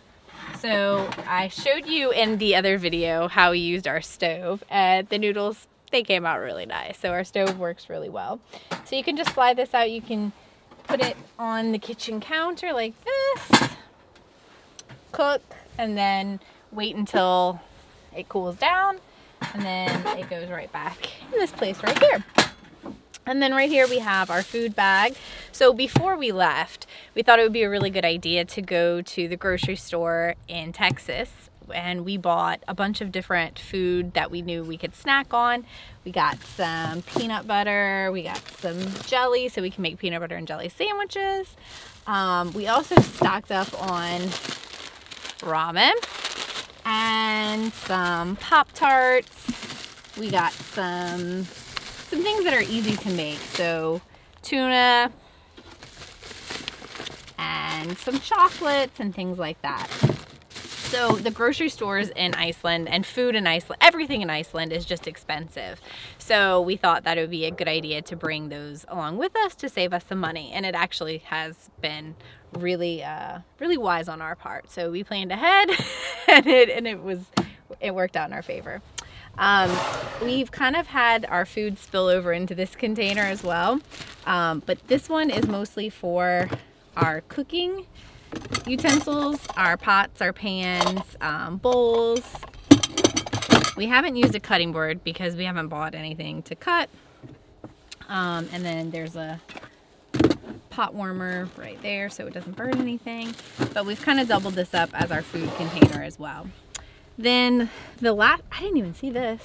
So I showed you in the other video how we used our stove, and the noodles, they came out really nice. So our stove works really well. So you can just slide this out, you can put it on the kitchen counter like this, cook, and then wait until it cools down, and then it goes right back in this place right here. And then right here we have our food bag. So before we left, we thought it would be a really good idea to go to the grocery store in Texas, and we bought a bunch of different food that we knew we could snack on. We got some peanut butter, we got some jelly so we can make peanut butter and jelly sandwiches. We also stocked up on ramen and some Pop-Tarts. We got some things that are easy to make, so tuna and some chocolates and things like that. So the grocery stores in Iceland and food in Iceland, everything in Iceland is just expensive. So we thought that it would be a good idea to bring those along with us to save us some money. And it actually has been really wise on our part. So we planned ahead and it worked out in our favor. We've kind of had our food spill over into this container as well. But this one is mostly for our cooking utensils, our pots, our pans, bowls. We haven't used a cutting board because we haven't bought anything to cut. And then there's a pot warmer right there so it doesn't burn anything. But we've kind of doubled this up as our food container as well. Then I didn't even see this.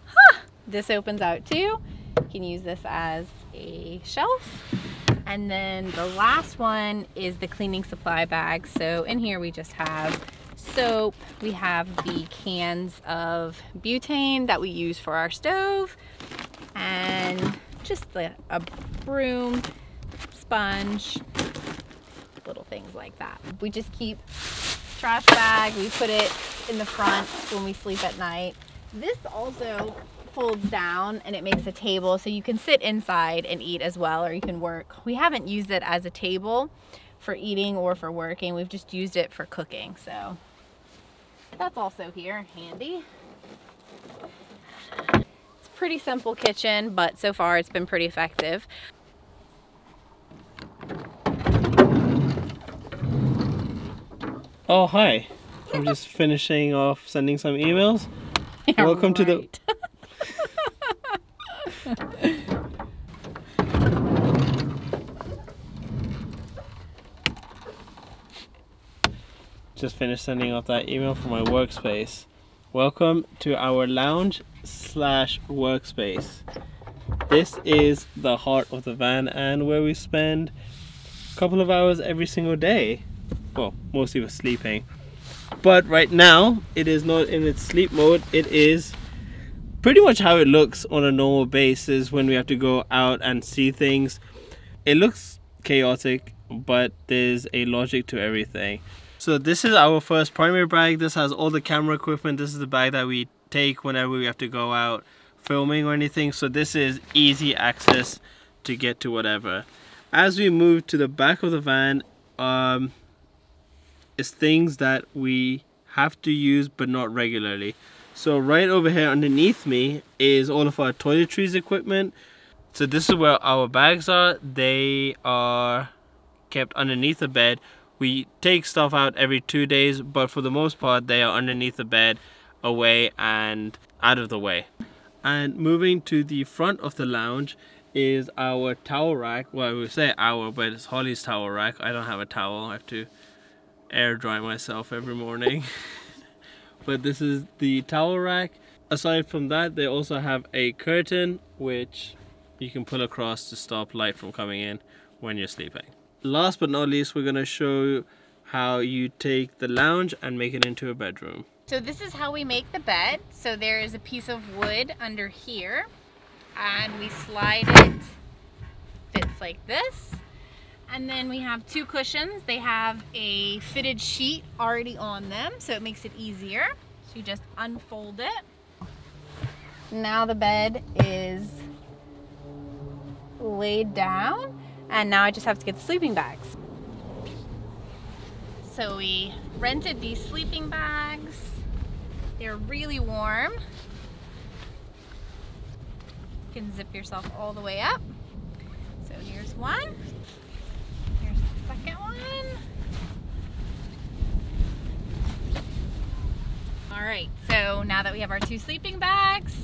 Huh! This opens out too. You can use this as a shelf. And then the last one is the cleaning supply bag. So in here we just have soap. We have the cans of butane that we use for our stove. And just a broom, sponge, little things like that. We just keep trash bag. We put it in the front when we sleep at night. This also folds down and it makes a table so you can sit inside and eat as well, or you can work. We haven't used it as a table for eating or for working. We've just used it for cooking. So that's also here, handy. It's a pretty simple kitchen, but so far it's been pretty effective. Oh, hi. I'm just finishing off sending some emails. Yeah, welcome to the... Just finished sending off that email from my workspace. Welcome to our lounge / workspace. This is the heart of the van and where we spend a couple of hours every single day. Well, mostly with sleeping. But right now, it is not in its sleep mode. It is pretty much how it looks on a normal basis when we have to go out and see things. It looks chaotic, but there's a logic to everything. So this is our first primary bag. This has all the camera equipment. This is the bag that we take whenever we have to go out filming or anything. So this is easy access to get to whatever. As we move to the back of the van, it's things that we have to use but not regularly. So right over here underneath me is all of our toiletries equipment. So this is where our bags are. They are kept underneath the bed. We take stuff out every 2 days, but for the most part they are underneath the bed, away and out of the way. And moving to the front of the lounge is our towel rack. Well, we say our, but it's Holly's towel rack. I don't have a towel. I have to air dry myself every morning. But this is the towel rack. Aside from that, they also have a curtain which you can pull across to stop light from coming in when you're sleeping. Last but not least, we're going to show you how you take the lounge and make it into a bedroom. So this is how we make the bed. So there is a piece of wood under here and we slide it, fits like this. And then we have two cushions. They have a fitted sheet already on them, so it makes it easier. So you just unfold it. Now the bed is laid down, and now I just have to get the sleeping bags. So we rented these sleeping bags. They're really warm. You can zip yourself all the way up. So here's one. Here's the second one. All right, so now that we have our two sleeping bags,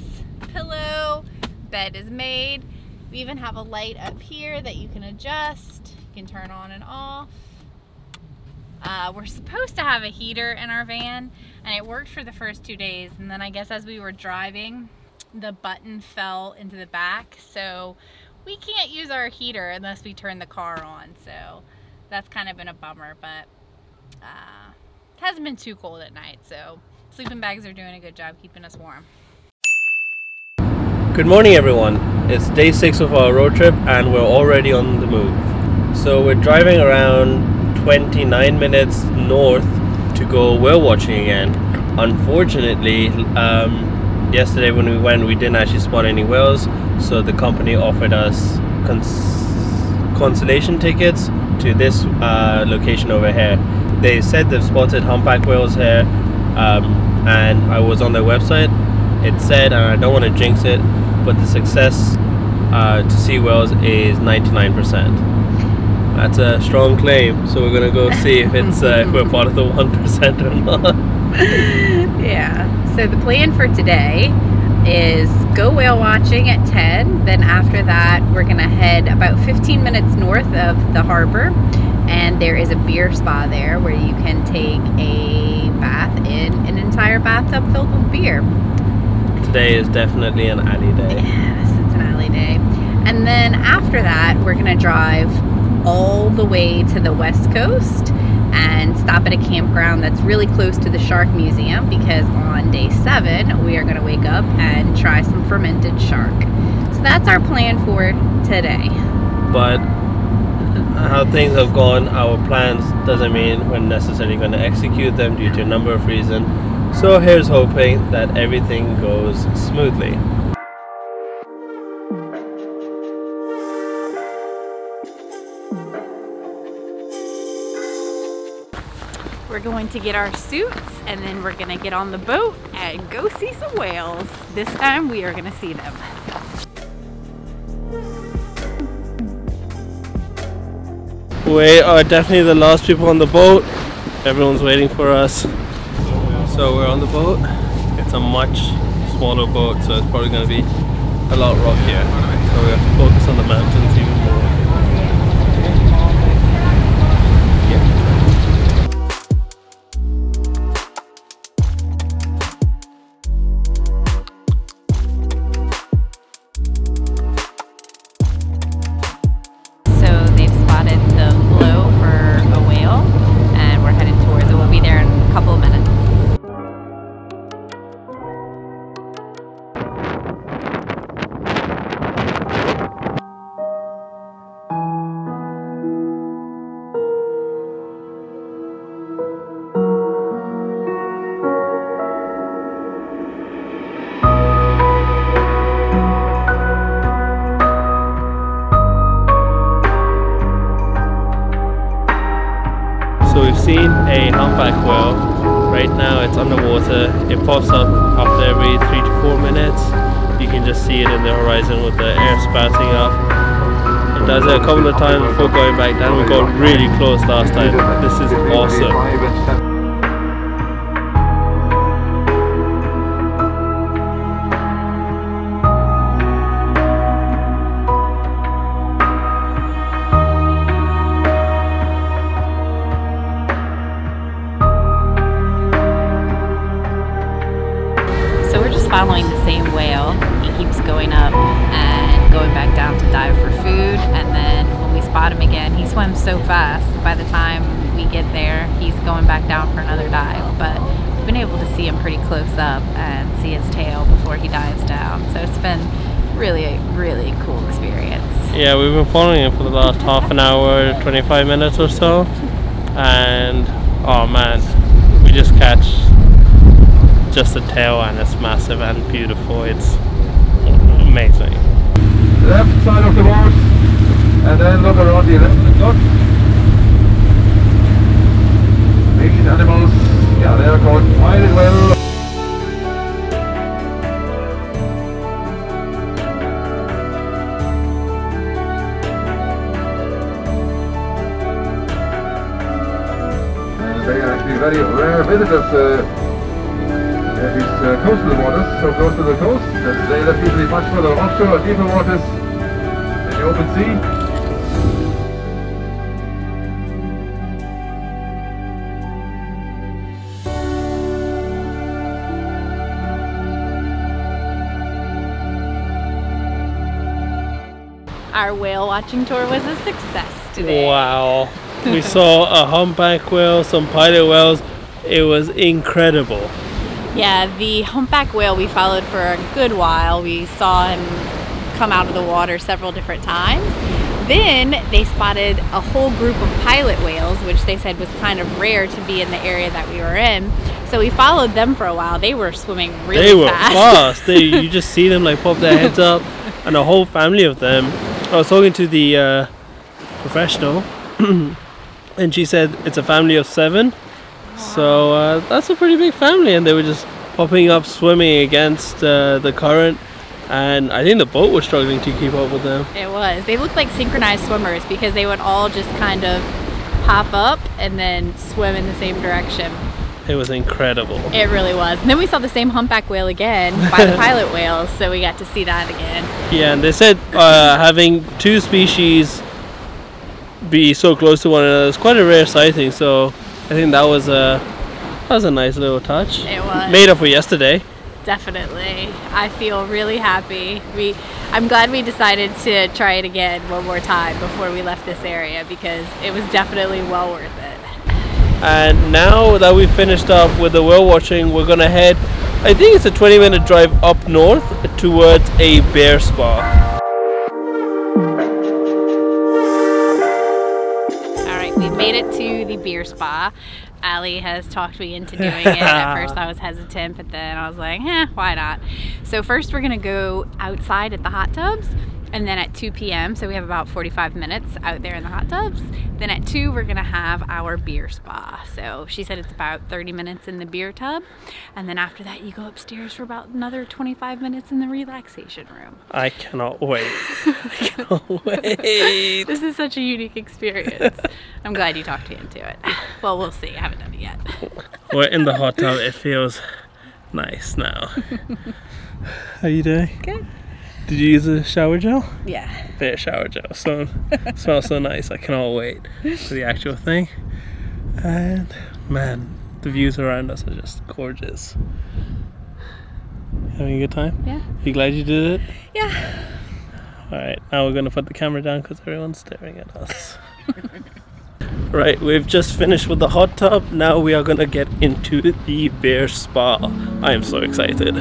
pillow, bed is made, We even have a light up here that you can adjust. You can turn on and off. We're supposed to have a heater in our van, and it worked for the first 2 days, and then I guess as we were driving, the button fell into the back, so we can't use our heater unless we turn the car on. So that's kind of been a bummer, but it hasn't been too cold at night, so sleeping bags are doing a good job keeping us warm. Good morning everyone. It's day 6 of our road trip and we're already on the move. So we're driving around 29 minutes north to go whale watching again. Unfortunately, yesterday when we went, we didn't actually spot any whales, so the company offered us consolation tickets to this location over here. They said they've spotted humpback whales here, and I was on their website. It said, and I don't want to jinx it, but the success to see whales is 99%. That's a strong claim, so we're gonna go see if it's if we're part of the 1% or not. Yeah, so the plan for today is go whale watching at 10, then after that we're gonna head about 15 minutes north of the harbor, and there is a beer spa there where you can take a bath in an entire bathtub filled with beer. Today is definitely an alley day. Yes, it's an alley day. And then after that we're gonna drive all the way to the west coast and stop at a campground that's really close to the Shark Museum, because on day 7 we are going to wake up and try some fermented shark. So that's our plan for today. But how things have gone, our plans doesn't mean we're necessarily going to execute them due to a number of reasons. So here's hoping that everything goes smoothly. We're going to get our suits and then we're going to get on the boat and go see some whales. This time we are going to see them. We are definitely the last people on the boat. Everyone's waiting for us. So we're on the boat. It's a much smaller boat, so it's probably going to be a lot rockier. So we have to focus on the mountains even more. So we've seen a humpback whale. Right now it's underwater. It pops up after every 3 to 4 minutes. You can just see it in the horizon with the air spouting up. It does it a couple of times before going back down. We got really close last time. This is awesome. Following the same whale. He keeps going up and going back down to dive for food, and then when we spot him again, he swims so fast, by the time we get there he's going back down for another dive. But we've been able to see him pretty close up and see his tail before he dives down, so it's been really a really cool experience. Yeah, we've been following him for the last half an hour, 25 minutes or so, and oh man, we just catch just the tail and it's massive and beautiful. It's amazing. Left side of the boat and then look around the left. Look. These animals, yeah, they are called pilot whale. And they are actually very rare visitors. These coastal waters, so close to the coast, and they are usually much further offshore, deeper waters. the open sea. Our whale watching tour was a success today. Wow. We saw a humpback whale, some pilot whales. It was incredible. Yeah, the humpback whale we followed for a good while. We saw him come out of the water several different times. Then they spotted a whole group of pilot whales, which they said was kind of rare to be in the area that we were in. So we followed them for a while. They were swimming really fast. You just see them like pop their heads up, and a whole family of them. I was talking to the professional, and she said it's a family of 7. So that's a pretty big family, and they were just popping up, swimming against the current, and I think the boat was struggling to keep up with them. It was. They looked like synchronized swimmers because they would all just kind of pop up and then swim in the same direction. It was incredible. It really was. And then we saw the same humpback whale again by the pilot whales, so we got to see that again. Yeah, and they said having 2 species be so close to one another is quite a rare sighting, so I think that was a nice little touch. It was. Made up for yesterday. Definitely. I feel really happy. I'm glad we decided to try it again one more time before we left this area because it was definitely well worth it. And now that we've finished up with the whale watching, we're gonna head, I think it's a 20-minute drive up north towards a bear spa. Alright, we've made it to the beer spa. Ali has talked me into doing it. At first I was hesitant, but then I was like, why not? So first we're gonna go outside at the hot tubs, and then at 2 p.m, so we have about 45 minutes out there in the hot tubs. Then at 2 we're gonna have our beer spa. So she said it's about 30 minutes in the beer tub, and then after that you go upstairs for about another 25 minutes in the relaxation room. I cannot wait. I cannot wait. This is such a unique experience. I'm glad you talked me into it. Well, we'll see. I haven't done it yet. We're in the hot tub. It feels nice now. How you doing? Good. Did you use a shower gel? Yeah. Bear shower gel. So smells so nice. I cannot wait for the actual thing. And man, the views around us are just gorgeous. Having a good time? Yeah. You glad you did it? Yeah. Alright, now we're gonna put the camera down because everyone's staring at us. Right, we've just finished with the hot tub. Now we are gonna get into the bear spa. I am so excited.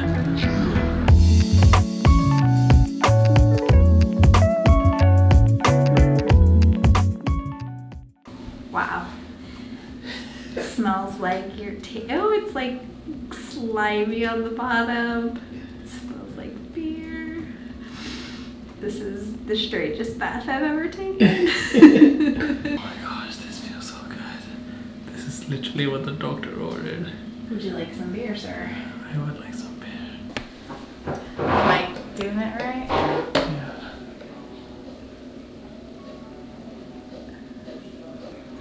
Wow. It smells like your oh, it's like slimy on the bottom. It smells like beer. This is the strangest bath I've ever taken. Oh my gosh, this feels so good. This is literally what the doctor ordered. Would you like some beer, sir? I would like some beer. Am I doing it right? Yeah.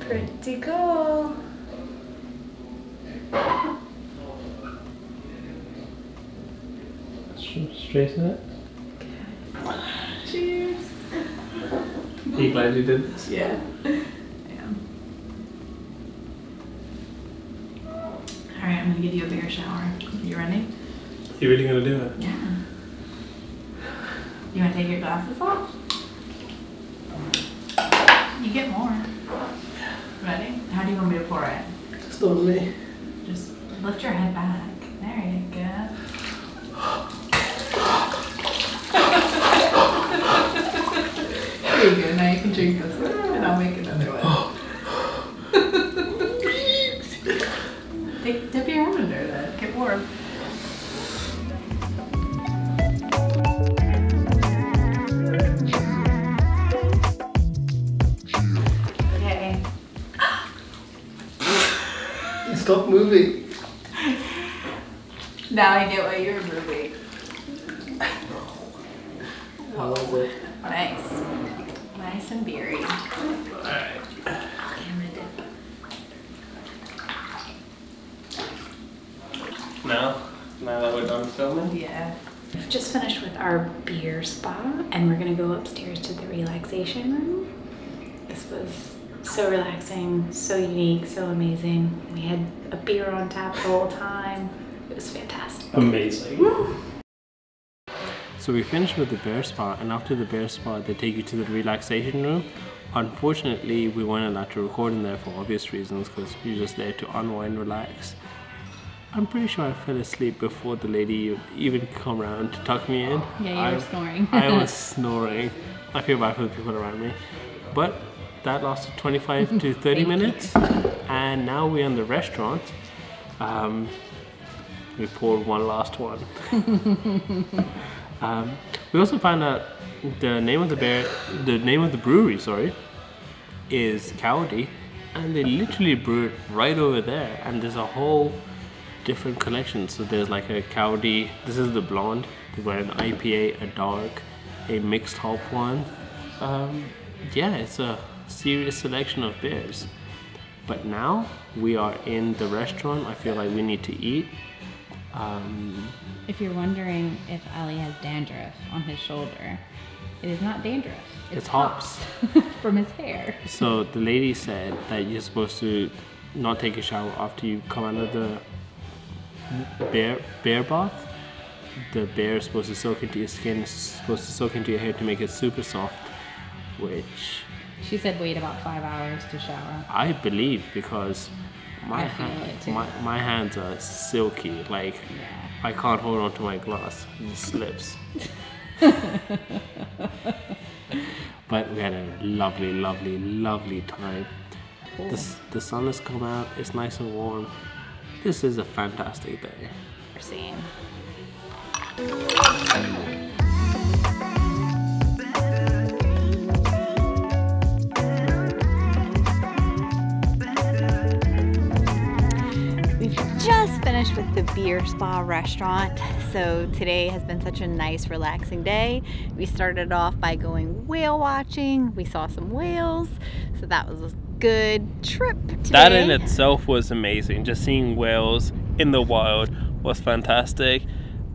Pretty cool. Straighten it. Cheers. Are you glad you did this? Yeah. Alright, I'm gonna give you a beer shower. You ready? You really gonna do it? Yeah. You wanna take your glasses off? You get more. Ready? How do you want me to pour it? Just on me. Just lift your head back. There you go. There you go. Now you can drink this, and I'll make another one. Dip your hand under that. Get warm. Okay. Stop moving. Now I get why you're moving. How was it? Nice. Nice and beery. Alright. Now that we're done filming? Yeah. We've just finished with our beer spa and we're gonna go upstairs to the relaxation room. This was so relaxing, so unique, so amazing. We had a beer on tap the whole time. It was fantastic. Amazing. Woo! So we finished with the bear spa, and after the bear spa they take you to the relaxation room. Unfortunately we weren't allowed to record in there for obvious reasons because we were just there to unwind, relax. I'm pretty sure I fell asleep before the lady even come around to tuck me in. Yeah, you were snoring. I was snoring. I feel bad for the people around me. But that lasted 25 to 30 minutes. And now we're in the restaurant. We poured one last one. We also found out the name of the brewery, sorry, is Cowdy, and they literally brew it right over there. And there's a whole different collection. So there's like a Cowdy. This is the blonde. They've got an IPA, a dark, a mixed hop one. Yeah, it's a serious selection of beers. But now we are in the restaurant. I feel like we need to eat. If you're wondering if Ali has dandruff on his shoulder, it is not dandruff. It's hops from his hair. So the lady said that you're supposed to not take a shower after you come out of the bear bath. The bear is supposed to soak into your skin, it's supposed to soak into your hair to make it super soft, which She said wait about 5 hours to shower. I believe, because my my hands are silky. Like, I can't hold on to my glass; it slips. But we had a lovely, lovely, lovely time. Cool. The sun has come out. It's nice and warm. This is a fantastic day. Scene. We've just finished with the beer spa restaurant. So today has been such a nice, relaxing day. We started off by going whale watching. We saw some whales, so that was a good trip today. That in itself was amazing. Just seeing whales in the wild was fantastic.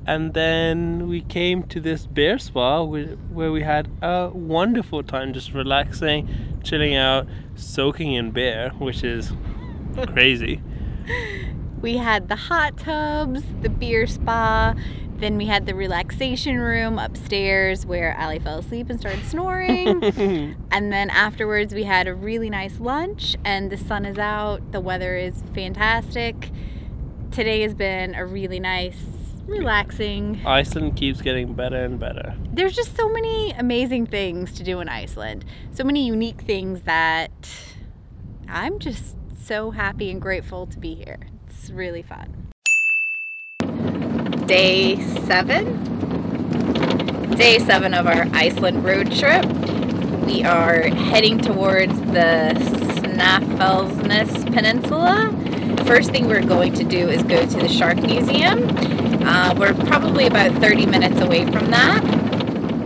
And then we came to this bear spa where we had a wonderful time just relaxing, chilling out, soaking in beer, which is crazy. We had the hot tubs, the beer spa, then we had the relaxation room upstairs where Ali fell asleep and started snoring. And then afterwards we had a really nice lunch, and the sun is out, the weather is fantastic. Today has been a really nice, relaxing. Iceland keeps getting better and better. There's just so many amazing things to do in Iceland. So many unique things that I'm just so happy and grateful to be here. It's really fun. Day 7 of our Iceland road trip. We are heading towards the Snaefellsnes Peninsula. First thing we're going to do is go to the Shark Museum. We're probably about 30 minutes away from that.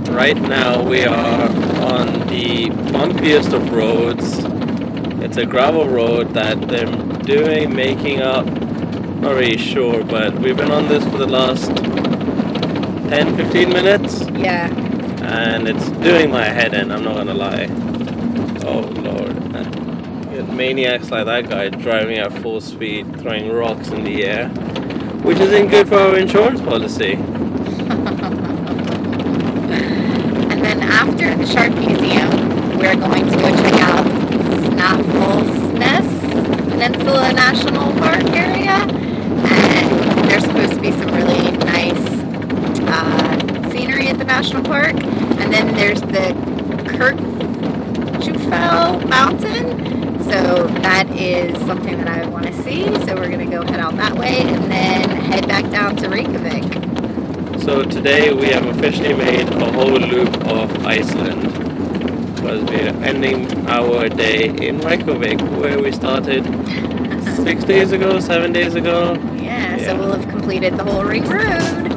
Right now we are on the bumpiest of roads. It's a gravel road that they're making up. Not really sure, but we've been on this for the last 10-15 minutes. Yeah. And it's doing my head in, I'm not gonna lie. Oh Lord. You get maniacs like that guy driving at full speed, throwing rocks in the air, which isn't good for our insurance policy. And then after the Shark Museum, we're going to go check out Snaefellsnes Peninsula National Park area. And there's supposed to be some really nice scenery at the national park. And then there's the Jökulsárlón mountain. So that is something that I want to see. So we're going to go head out that way and then head back down to Reykjavik. So today we have officially made a whole loop of Iceland, because we're ending our day in Reykjavik, where we started 6 days ago, 7 days ago. Yeah, so we'll have completed the whole ring road.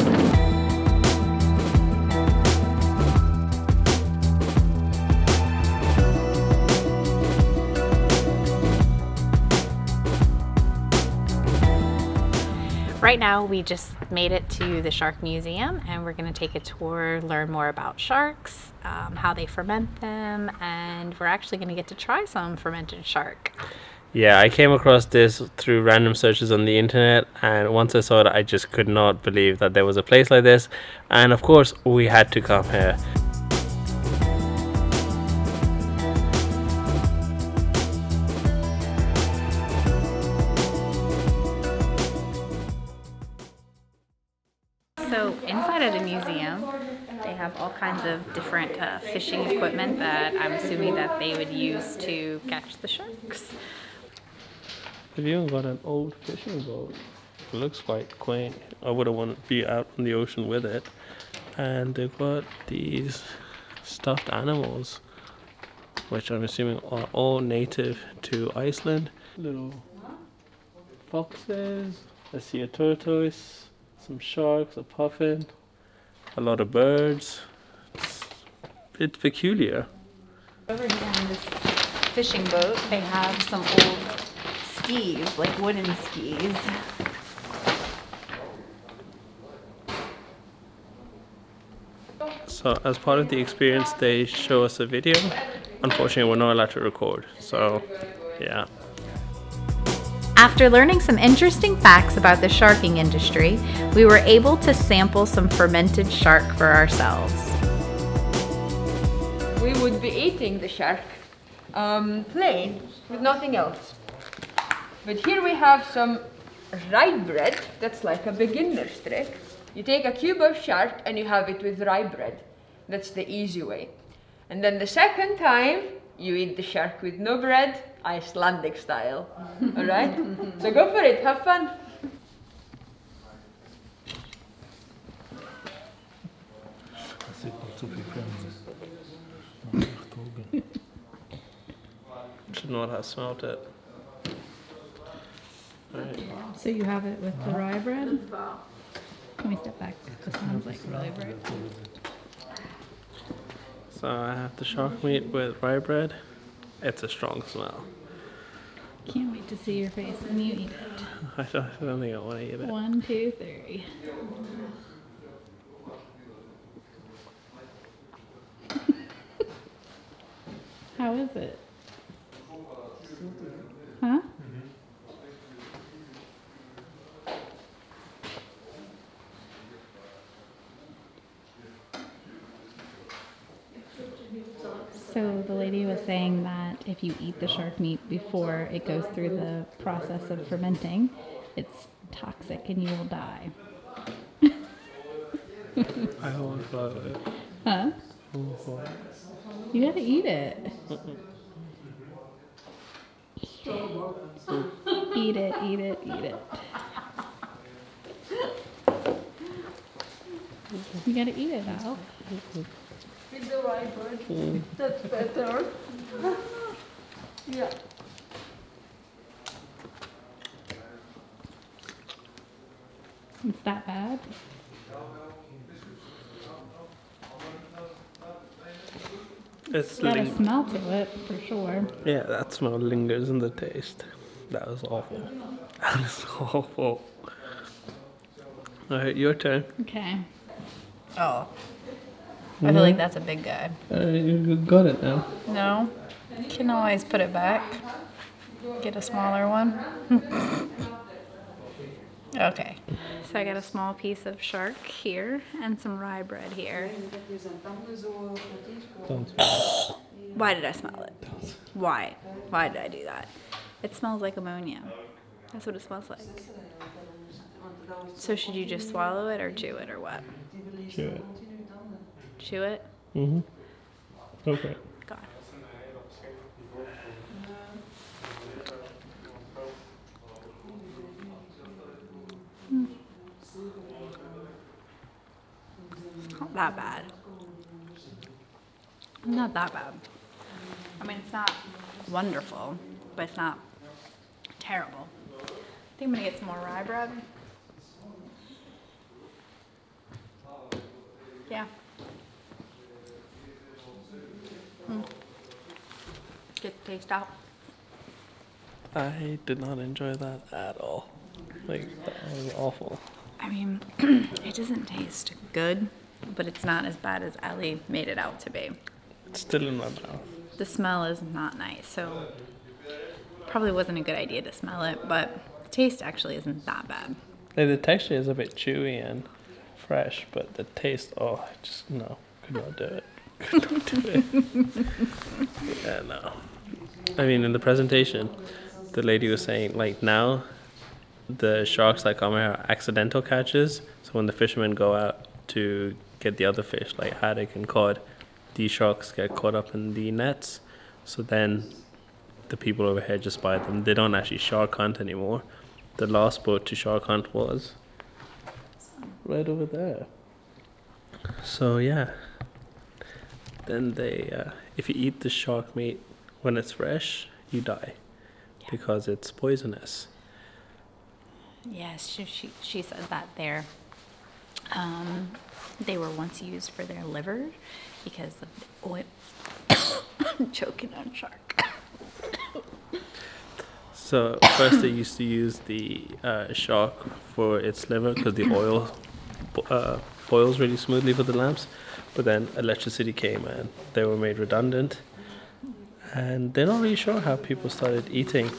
Right now we just made it to the Shark Museum and we're going to take a tour, learn more about sharks, how they ferment them, and we're actually going to get to try some fermented shark. Yeah, I came across this through random searches on the internet, and once I saw it I just could not believe that there was a place like this, and of course we had to come here. So inside of the museum, they have all kinds of different fishing equipment that I'm assuming that they would use to catch the sharks. They've even got an old fishing boat. It looks quite quaint. I wouldn't want to be out in the ocean with it. And they've got these stuffed animals, which I'm assuming are all native to Iceland. Little foxes, I see a tortoise, some sharks, a puffin, a lot of birds. It's peculiar. Over here on this fishing boat, they have some old skis, like wooden skis. So as part of the experience they show us a video. Unfortunately we're not allowed to record, so yeah. After learning some interesting facts about the sharking industry, we were able to sample some fermented shark for ourselves. We would be eating the shark plain with nothing else. But here we have some rye bread. That's like a beginner's trick. You take a cube of shark and you have it with rye bread. That's the easy way. And then the second time you eat the shark with no bread, Icelandic style. Alright? So go for it, have fun. Should not have smelt it. Right. So you have it with the rye bread? Can we step back? This sounds like really bright. So I have the shark meat with rye bread. It's a strong smell. Can't wait to see your face when you eat it. I don't think I want to eat it. 1, 2, 3. How is it? Huh? So the lady was saying that if you eat the shark meat before it goes through the process of fermenting, it's toxic and you will die. I won't follow it. Huh? You gotta eat it. Eat it, eat it, eat it. You gotta eat it, Al. With the rye bread. That's better. Yeah. It's that bad? It's Got a smell to it, for sure. yeah, that smell lingers in the taste. That was awful. That is awful. Alright, your turn. Okay. Oh. I feel like that's a big guy. You got it now. No? You can always put it back. Get a smaller one. Okay. So I got a small piece of shark here and some rye bread here. Why did I smell it? Why? Why did I do that? It smells like ammonia. That's what it smells like. So should you just swallow it or chew it or what? Chew it. Chew it? Mm-hmm. Okay. God. It's not that bad. Not that bad. I mean, it's not wonderful, but it's not terrible. I think I'm gonna get some more rye bread. Yeah. Get the taste out. I did not enjoy that at all. Like, that was awful. I mean, it doesn't taste good, but it's not as bad as Ellie made it out to be. It's still in my mouth. The smell is not nice, so probably wasn't a good idea to smell it, but the taste actually isn't that bad. Like, the texture is a bit chewy and fresh, but the taste, oh, I just, no, could not do it. Could not do it. Yeah, no. I mean, in the presentation, the lady was saying, like, now the sharks that come here are accidental catches. So when the fishermen go out to get the other fish, like haddock and cod, these sharks get caught up in the nets. So then the people over here just buy them. They don't actually shark hunt anymore. The last boat to shark hunt was right over there. So yeah. Then they, if you eat the shark meat when it's fresh, you die. Yeah. Because it's poisonous. Yes, she said that there. They were once used for their liver because of the oil. I'm choking on shark. So first they used to use the shark for its liver because the oil boils really smoothly for the lamps. But then electricity came and they were made redundant. And they're not really sure how people started eating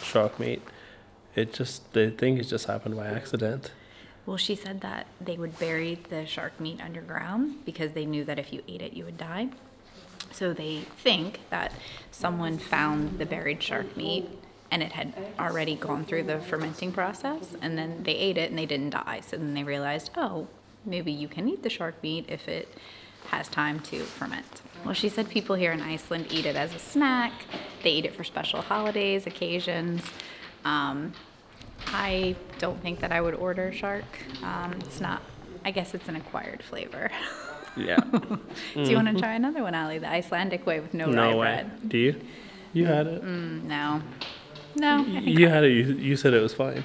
shark meat. They think it just happened by accident. Well, she said that they would bury the shark meat underground because they knew that if you ate it, you would die. So they think that someone found the buried shark meat and it had already gone through the fermenting process, and then they ate it and they didn't die. So then they realized, oh, maybe you can eat the shark meat if it has time to ferment. Well, she said people here in Iceland eat it as a snack. They eat it for special holidays, occasions. I don't think that I would order shark. It's not, I guess it's an acquired flavor. Yeah. Do you want to try another one, Ali? The Icelandic way with no rye bread. Do you? You had it? No. No. You had it. You said it was fine.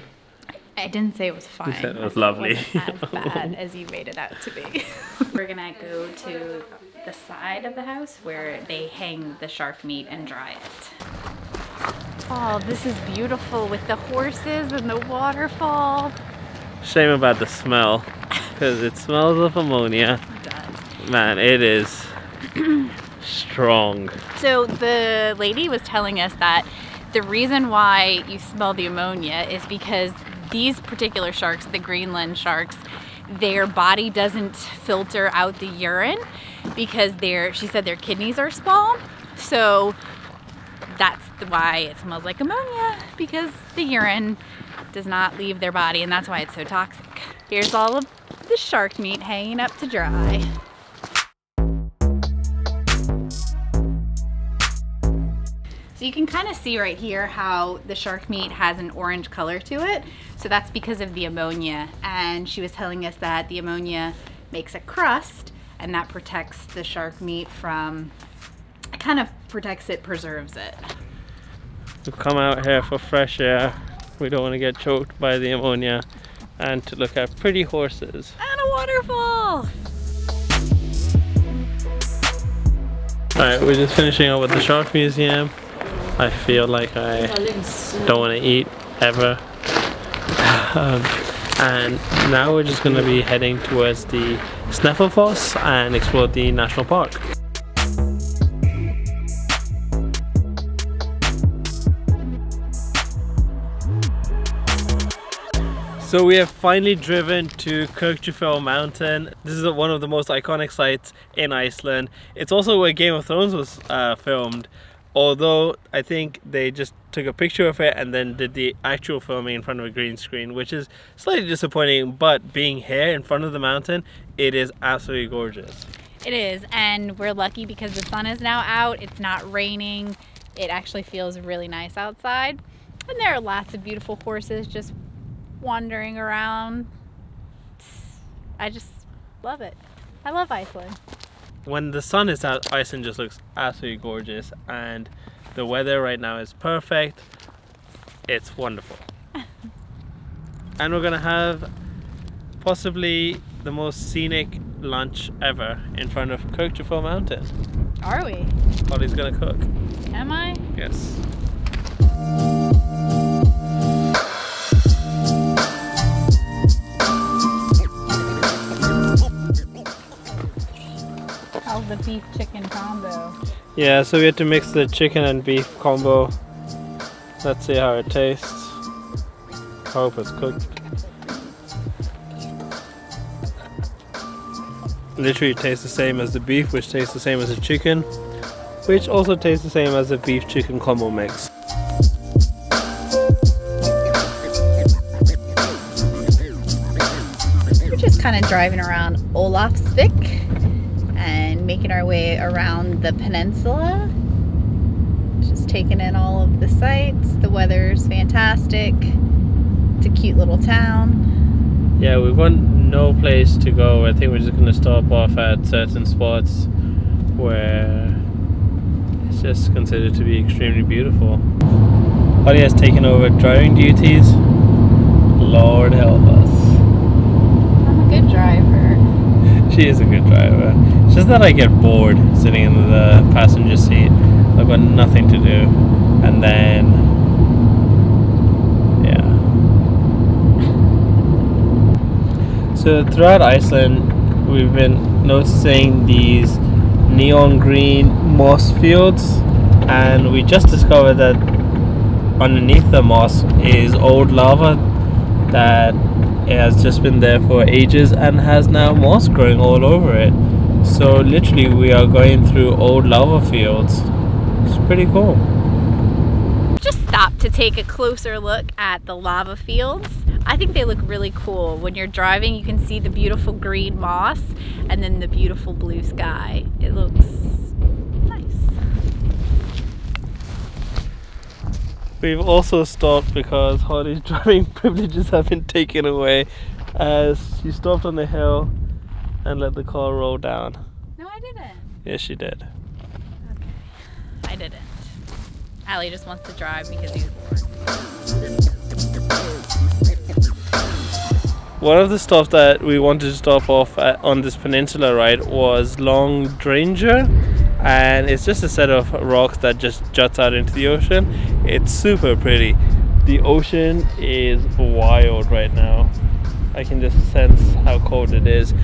I didn't say it was fine. You said it was lovely. It wasn't as bad as you made it out to be. We're gonna go to the side of the house where they hang the shark meat and dry it. Oh, this is beautiful with the horses and the waterfall. Shame about the smell, because it smells of ammonia. It does. Man, it is strong. So the lady was telling us that the reason why you smell the ammonia is because these particular sharks, the Greenland sharks, their body doesn't filter out the urine because she said their kidneys are small. So that's why it smells like ammonia, because the urine does not leave their body, and that's why it's so toxic. Here's all of the shark meat hanging up to dry. So you can kind of see right here how the shark meat has an orange color to it. So that's because of the ammonia. And she was telling us that the ammonia makes a crust, and that protects the shark meat from, kind of protects it, preserves it. We've come out here for fresh air. We don't want to get choked by the ammonia, and to look at pretty horses. And a waterfall! Alright, we're just finishing up with the Shark Museum. I feel like I don't want to eat ever. And now we're just going to be heading towards the Snaefellsnes and explore the national park. So we have finally driven to KuKu Mountain. This is one of the most iconic sites in Iceland. It's also where Game of Thrones was filmed, although I think they just took a picture of it and then did the actual filming in front of a green screen, which is slightly disappointing, but being here in front of the mountain, it is absolutely gorgeous. It is, and we're lucky because the sun is now out, it's not raining, it actually feels really nice outside, and there are lots of beautiful horses just wandering around. I just love it. I love Iceland. When the sun is out, Iceland just looks absolutely gorgeous, and the weather right now is perfect. It's wonderful. And we're gonna have possibly the most scenic lunch ever in front of KuKu Mountain. Are we? Ollie's gonna cook. Am I? Yes. beef chicken combo. Yeah, so we had to mix the chicken and beef combo. Let's see how it tastes. I hope it's cooked. Literally tastes the same as the beef, which tastes the same as the chicken, which also tastes the same as the beef chicken combo mix. We're just kind of driving around Husavik and making our way around the peninsula. Just taking in all of the sights. The weather's fantastic. It's a cute little town. Yeah, we've got no place to go. I think we're just going to stop off at certain spots where it's just considered to be extremely beautiful. Holly has taken over driving duties. Lord help us. I'm a good driver. She is a good driver. It's just that I get bored sitting in the passenger seat. I've got nothing to do. And then, yeah. So throughout Iceland, we've been noticing these neon green moss fields. And we just discovered that underneath the moss is old lava that has just been there for ages and has now moss growing all over it. So literally we are going through old lava fields. It's pretty cool. Just stopped to take a closer look at the lava fields. I think they look really cool. When you're driving, you can see the beautiful green moss and then the beautiful blue sky. It looks nice. We've also stopped because Holly's driving privileges have been taken away as she stopped on the hill and let the car roll down. No, I didn't. Yes, she did. Okay. I didn't. Allie just wants to drive because he's bored. One of the stops that we wanted to stop off at on this peninsula ride was Long Dranger, and it's just a set of rocks that just juts out into the ocean. It's super pretty. The ocean is wild right now. I can just sense how cold it is.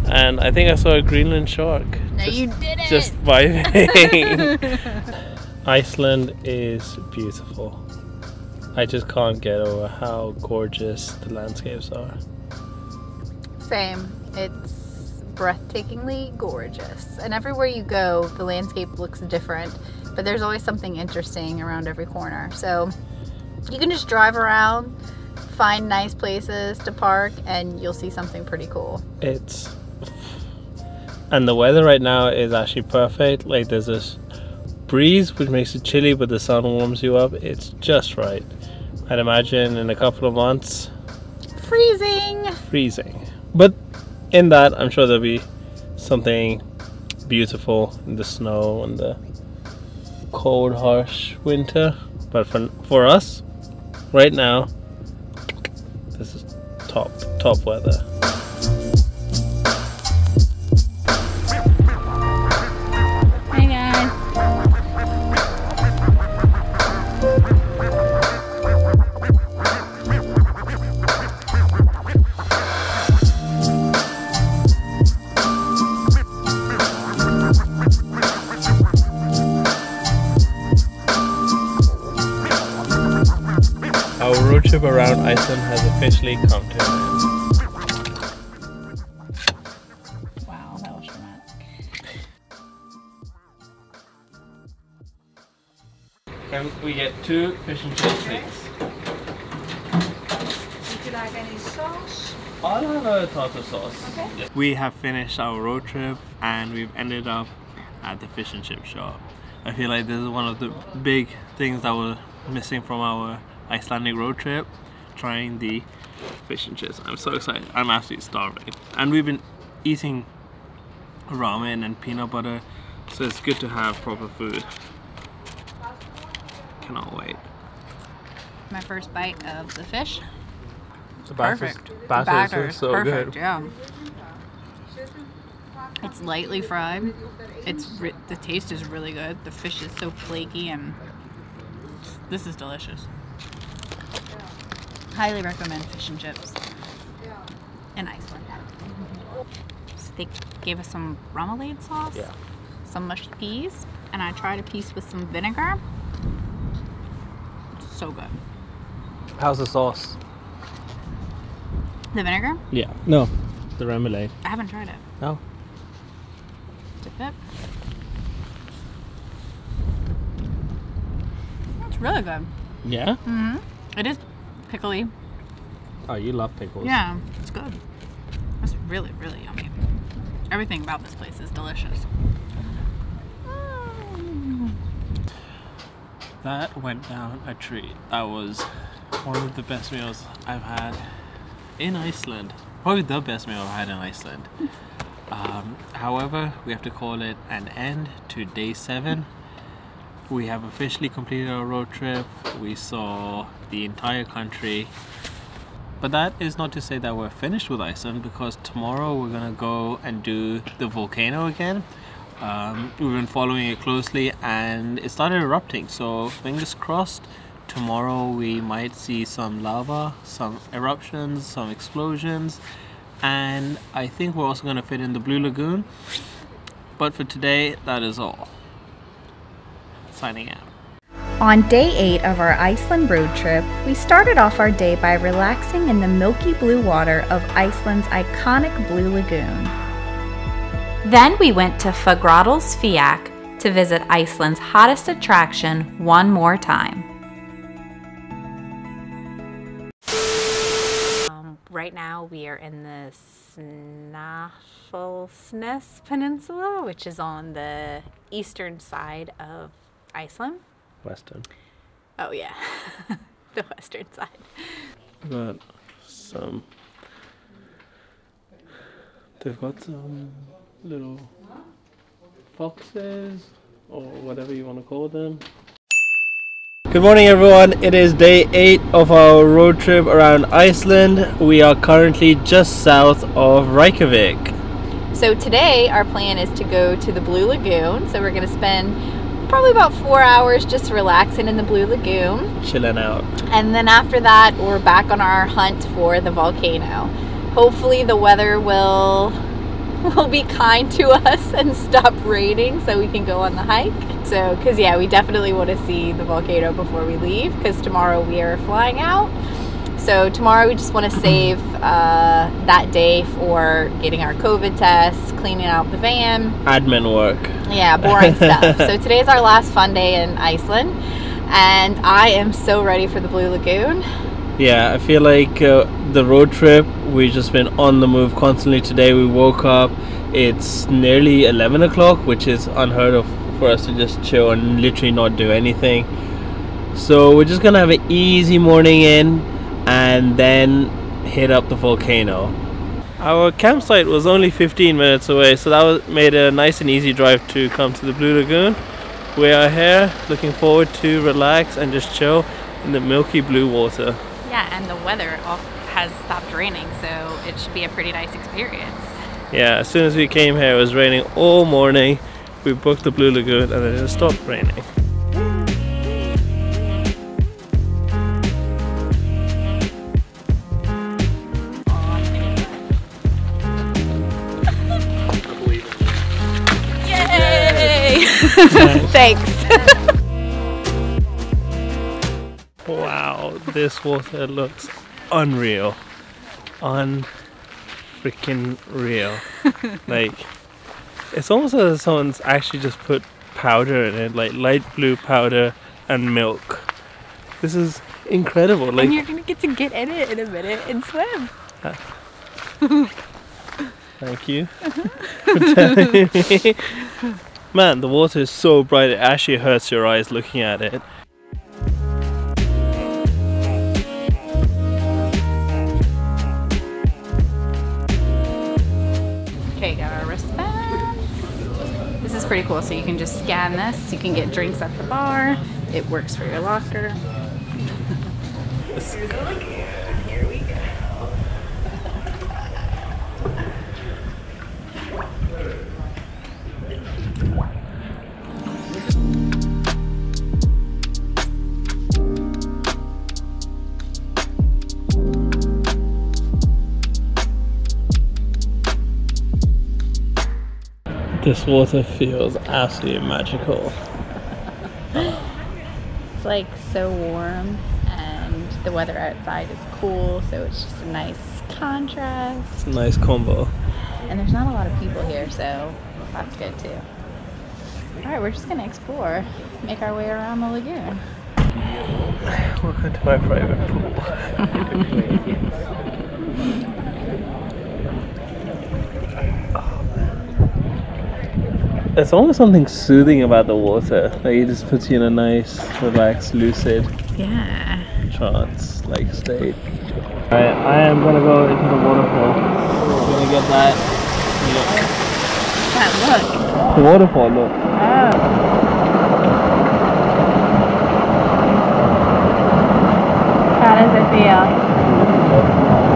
And I think I saw a Greenland shark. No, you didn't. Just vibing. Iceland is beautiful. I just can't get over how gorgeous the landscapes are. Same. It's breathtakingly gorgeous. And everywhere you go, the landscape looks different, but there's always something interesting around every corner. So you can just drive around, find nice places to park, and you'll see something pretty cool. And the weather right now is actually perfect. Like, there's this breeze which makes it chilly, but the sun warms you up. It's just right. I'd imagine in a couple of months, freezing. But in that, I'm sure there'll be something beautiful in the snow and the cold, harsh winter. But for us, right now, this is top weather. Hey guys. Our road trip around Iceland has officially come to an end. Wow, that was dramatic. Can we get 2 fish and chips, please? Would you like any sauce? I'll have a tartar sauce. Okay. We have finished our road trip and we've ended up at the fish and chip shop. I feel like this is one of the big things that were missing from our Icelandic road trip, trying the fish and chips. I'm so excited. I'm absolutely starving. And we've been eating ramen and peanut butter, so it's good to have proper food. Cannot wait. My first bite of the fish. The Perfect. batter is so perfect, good. Yeah. It's lightly fried. The taste is really good. The fish is so flaky, and this is delicious. Highly recommend fish and chips in Iceland. They gave us some remoulade sauce, some mushy peas, and I tried a piece with some vinegar. It's so good. How's the sauce? The vinegar? Yeah. No, the remoulade. I haven't tried it. No. Dip it. It's really good. Yeah? Mm-hmm. It is pickly. Oh, you love pickles. Yeah, it's good. It's really, really yummy. Everything about this place is delicious. That went down a treat. That was one of the best meals I've had in Iceland. Probably the best meal I've had in Iceland. However, we have to call it an end to day 7. We have officially completed our road trip. We saw the entire country. But that is not to say that we're finished with Iceland, because tomorrow we're gonna go and do the volcano again. We've been following it closely and it started erupting, so fingers crossed tomorrow we might see some lava, some eruptions, some explosions, and I think we're also going to fit in the Blue Lagoon. But for today, that is all. Signing out. On day 8 of our Iceland road trip, we started off our day by relaxing in the milky blue water of Iceland's iconic Blue Lagoon. Then we went to Fagradalsfjall to visit Iceland's hottest attraction one more time. Right now we are in the Snaefellsnes Peninsula, which is on the eastern side of Iceland. Western. Oh yeah, the western side. Got some. They've got some little foxes or whatever you want to call them. Good morning everyone, it is day 8 of our road trip around Iceland. We are currently just south of Reykjavik. So today our plan is to go to the Blue Lagoon. So we're going to spend probably about 4 hours just relaxing in the Blue Lagoon. Chilling out. And then after that we're back on our hunt for the volcano. Hopefully the weather will be kind to us and stop raining so we can go on the hike. So, because yeah, we definitely want to see the volcano before we leave, because tomorrow we are flying out. So tomorrow we just want to save that day for getting our COVID tests, cleaning out the van. Admin work. Yeah, boring stuff. So today is our last fun day in Iceland, and I am so ready for the Blue Lagoon. Yeah, I feel like the road trip, we've just been on the move constantly. Today we woke up, it's nearly 11 o'clock, which is unheard of for us to just chill and literally not do anything. So we're just gonna have an easy morning in and then hit up the volcano. Our campsite was only 15 minutes away, so that made a nice and easy drive to come to the Blue Lagoon. We are here looking forward to relax and just chill in the milky blue water. Yeah, and the weather has stopped raining, so it should be a pretty nice experience. Yeah, as soon as we came here, it was raining all morning. We booked the Blue Lagoon and it just stopped raining. Yay! Thanks. Wow, this water looks unreal. Unfreaking real. Like, it's almost as if someone's actually just put powder in it, like light blue powder and milk. This is incredible. Like, and you're gonna get to get in it in a minute and swim. Thank you for telling me. Man, the water is so bright it actually hurts your eyes looking at it. Okay, got our wristbands. This is pretty cool, so you can just scan this. You can get drinks at the bar. It works for your locker. Here we go. This water feels absolutely magical. It's like so warm and the weather outside is cool, so it's just a nice contrast. Nice combo. And there's not a lot of people here, so that's good too. Alright, we're just gonna explore, make our way around the lagoon. Welcome to my private pool. There's almost something soothing about the water. Like it just puts you in a nice, relaxed, lucid trance like state. Alright, I am gonna go into the waterfall. I'm gonna get that. Look. The waterfall, look. Oh. How does it feel?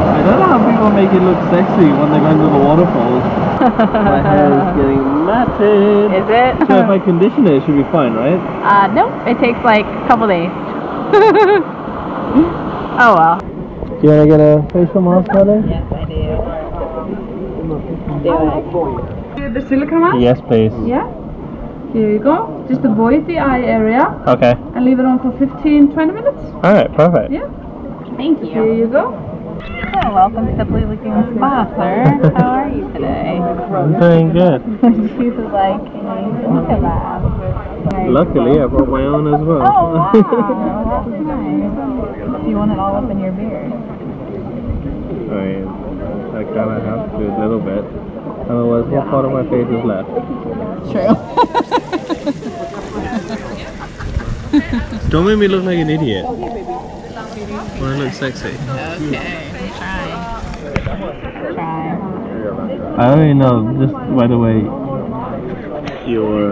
I don't know how people make it look sexy when they go into the waterfalls. My hair is getting matted. Is it? So if I condition it, it should be fine, right? Nope. It takes like a couple days. Oh well. Do you want to get a facial mask, Holly? Yes, I do. The silica mask? Yes, please. Yeah. Here you go. Just avoid the eye area Okay. and leave it on for 15-20 minutes. Alright, perfect. Yeah. Thank you. Here you go. Oh, welcome to the Blue Lagoon Spa, sir. How are you today? I'm doing good. She was like, look at that. Luckily, I brought my own as well. Oh, wow. That's nice. You want it all up in your beard. I kind of have to a little bit. Otherwise, what part of my face is left? True. Don't make me look like an idiot. I want to look sexy. Okay, try. I already know, just by the way you're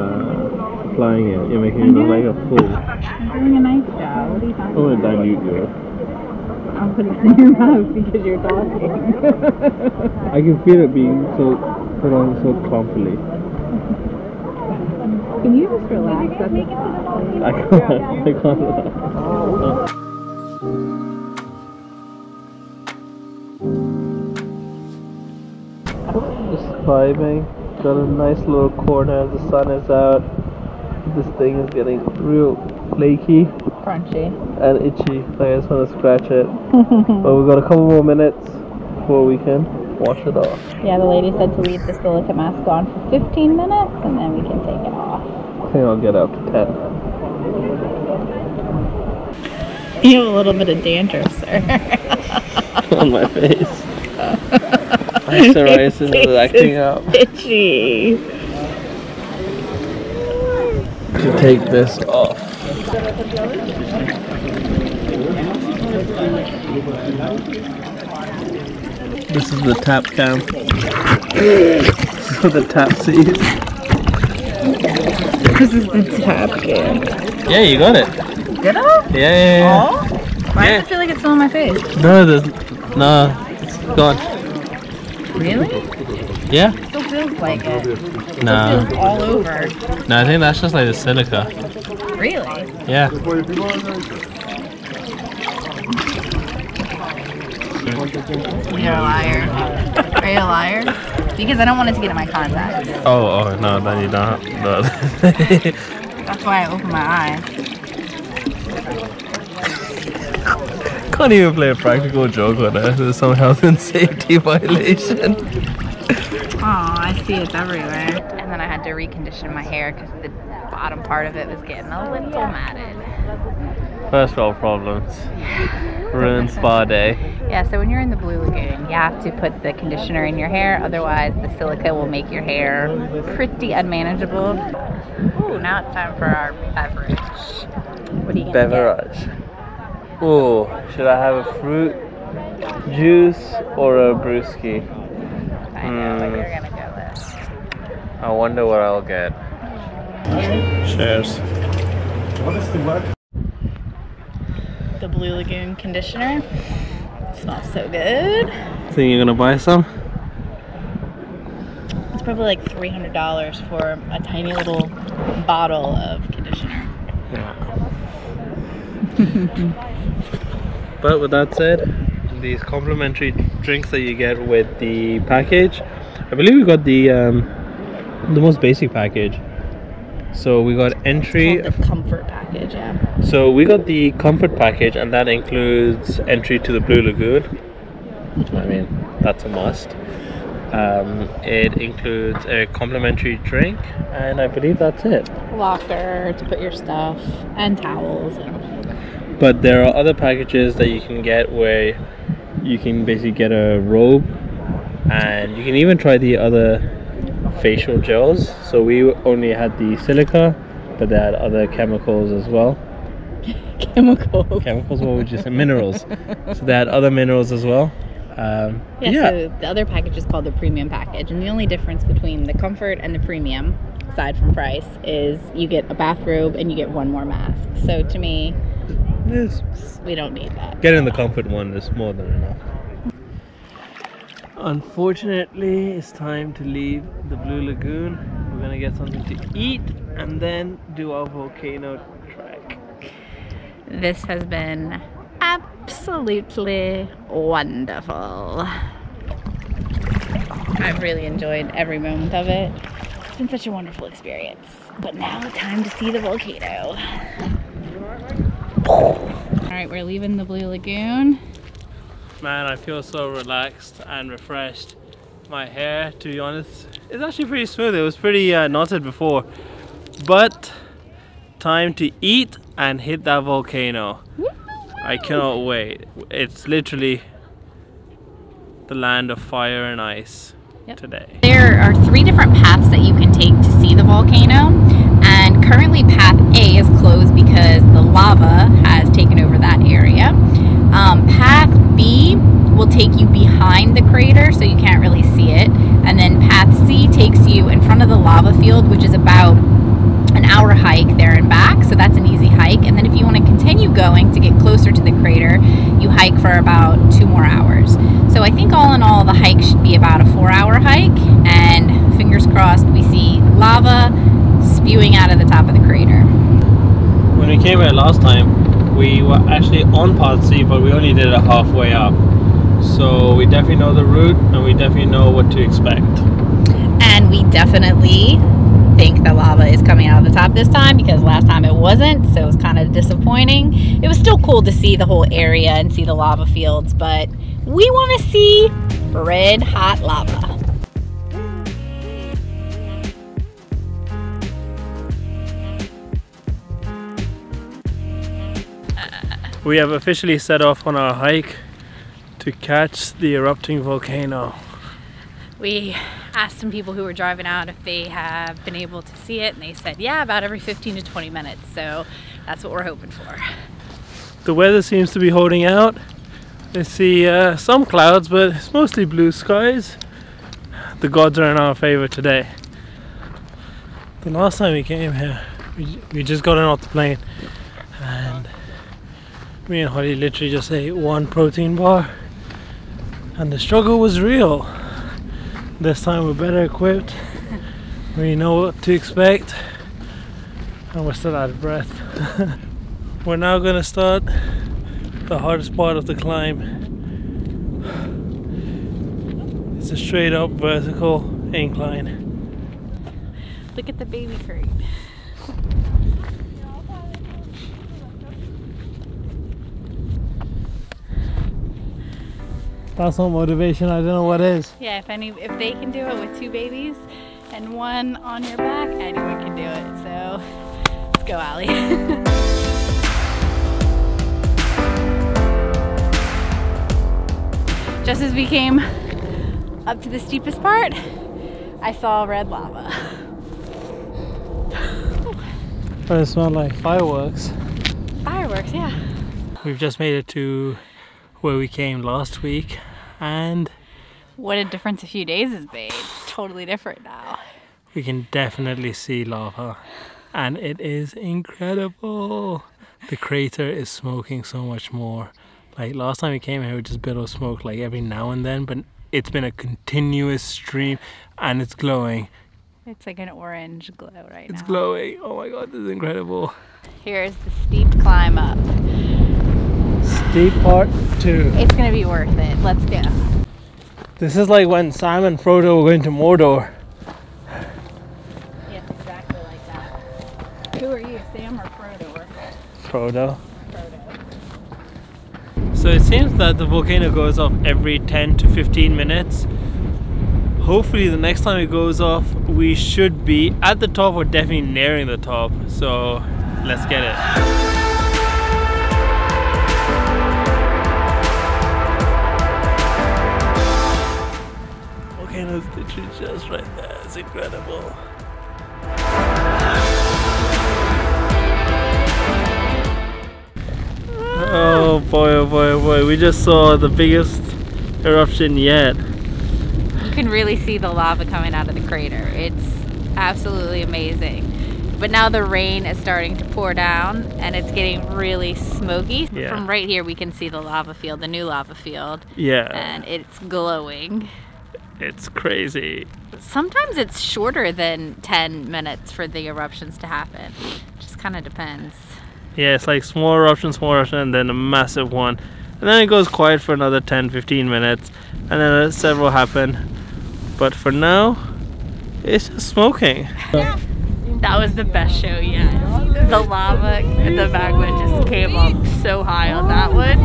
applying it, you're making me look like a fool. I'm doing a nice job. What are you talking I'm going to dilute you. I'll put it in your mouth because you're talking. I can feel it being put on so clumpily. Can you just relax? I can't relax. Just vibing. Got a nice little corner. The sun is out. This thing is getting real flaky. Crunchy. And itchy. I just want to scratch it. But we've got a couple more minutes before we can wash it off. Yeah, the lady said to leave the silica mask on for 15 minutes and then we can take it off. I think I'll get up to 10. You have a little bit of dandruff, sir. On my face. My psoriasis is acting up. Itchy. To take this off. This is the tap cam. This is what the tap sees. This is the tap cam. Yeah, you got it. Did I? Yeah. Oh? Why does it feel like it's still on my face? No, it's gone. Really? Yeah? It still feels like it. No. It feels all over. No, I think that's just like the silica. Really? Yeah. You're a liar. Are you a liar? Because I don't want it to get in my contacts. Oh, no, then you don't. No. That's why I open my eyes. Can't even play a practical joke on it. There's some health and safety violation. Oh, I see it's everywhere. And then I had to recondition my hair because the bottom part of it was getting a little matted. First world problems. Ruined spa day. Yeah, so when you're in the Blue Lagoon, you have to put the conditioner in your hair, otherwise the silica will make your hair pretty unmanageable. Ooh, now it's time for our beverage. What are you gonna get? Ooh, should I have a fruit juice or a brewski? I know what you're gonna go with. I wonder what I'll get. Cheers. The Blue Lagoon conditioner. It smells so good. Think you're gonna buy some? It's probably like $300 for a tiny little bottle of conditioner. Yeah. But with that said, these complimentary drinks that you get with the package, I believe we got the the most basic package. So we got entry. It's called the comfort package, yeah. So we got the comfort package, and that includes entry to the Blue Lagoon. I mean, that's a must. It includes a complimentary drink, and I believe that's it. Locker to put your stuff and towels. But there are other packages that you can get where you can basically get a robe, and you can even try the other facial gels. So we only had the silica, but they had other chemicals as well. Chemicals, what would you say? Minerals. So they had other minerals as well. Yeah. So the other package is called the premium package, and the only difference between the comfort and the premium, aside from price, is you get a bathrobe and you get one more mask. So to me, we don't need that. Getting the comfort one is more than enough. Unfortunately, it's time to leave the Blue Lagoon. We're gonna get something to eat and then do our volcano trek. This has been absolutely wonderful. I've really enjoyed every moment of it. It's been such a wonderful experience. But now time to see the volcano. Alright, we're leaving the Blue Lagoon. Man, I feel so relaxed and refreshed. My hair, to be honest, is actually pretty smooth. It was pretty knotted before. But time to eat and hit that volcano. I cannot wait. It's literally the land of fire and ice today. There are 3 different paths that you can take to see the volcano, and currently path A is closed because the lava has taken over that area. Path B will take you behind the crater, so you can't really see it, and then path C takes you in front of the lava field, which is about an hour hike there and back, so that's an easy hike. And then if you want to continue going to get closer to the crater, you hike for about 2 more hours. So I think all in all the hike should be about a 4-hour hike, and fingers crossed we see lava spewing out of the top of the crater. When we came here last time, we were actually on path C, but we only did it halfway up. So we definitely know the route, and we definitely know what to expect. And we definitely think the lava is coming out of the top this time, because last time it wasn't, so it was kind of disappointing. It was still cool to see the whole area and see the lava fields, but we want to see red hot lava. We have officially set off on our hike to catch the erupting volcano. We asked some people who were driving out if they have been able to see it, and they said, yeah, about every 15 to 20 minutes. So that's what we're hoping for. The weather seems to be holding out. I see some clouds, but it's mostly blue skies. The gods are in our favor today. The last time we came here, we just got off the plane, and me and Holly literally just ate 1 protein bar, and the struggle was real. This time we're better equipped, we know what to expect, and we're still out of breath. We're now going to start the hardest part of the climb. It's a straight up vertical incline. Look at the baby crate. That's not motivation, I don't know what is. Yeah, if they can do it with 2 babies and 1 on your back, anyone can do it. So let's go, Allie. Just as we came up to the steepest part, I saw red lava. But it smelled like fireworks. Fireworks, yeah. We've just made it to where we came last week, and what a difference a few days has made. It's totally different now. We can definitely see lava, and it is incredible. The crater is smoking so much more. Like last time we came here, we just bit of smoke like every now and then, but it's been a continuous stream, and it's glowing. It's like an orange glow right now. It's glowing. Oh my god, this is incredible. Here's the steep climb up. Steep part 2. It's gonna be worth it. Let's go. This is like when Sam and Frodo were going to Mordor. Frodo. So it seems that the volcano goes off every 10 to 15 minutes. Hopefully the next time it goes off we should be at the top or definitely nearing the top. So let's get it. Volcano's literally just right there. It's incredible. Oh boy, oh boy, oh boy. We just saw the biggest eruption yet. You can really see the lava coming out of the crater. It's absolutely amazing. But now the rain is starting to pour down and it's getting really smoky. Yeah. From right here we can see the lava field, the new lava field. Yeah. And it's glowing. It's crazy. Sometimes it's shorter than 10 minutes for the eruptions to happen. Just kind of depends. Yeah, it's like small eruption, and then a massive one. And then it goes quiet for another 10-15 minutes. And then several happen. But for now, it's just smoking. That was the best show yet. The lava, the magma just came up so high on that one.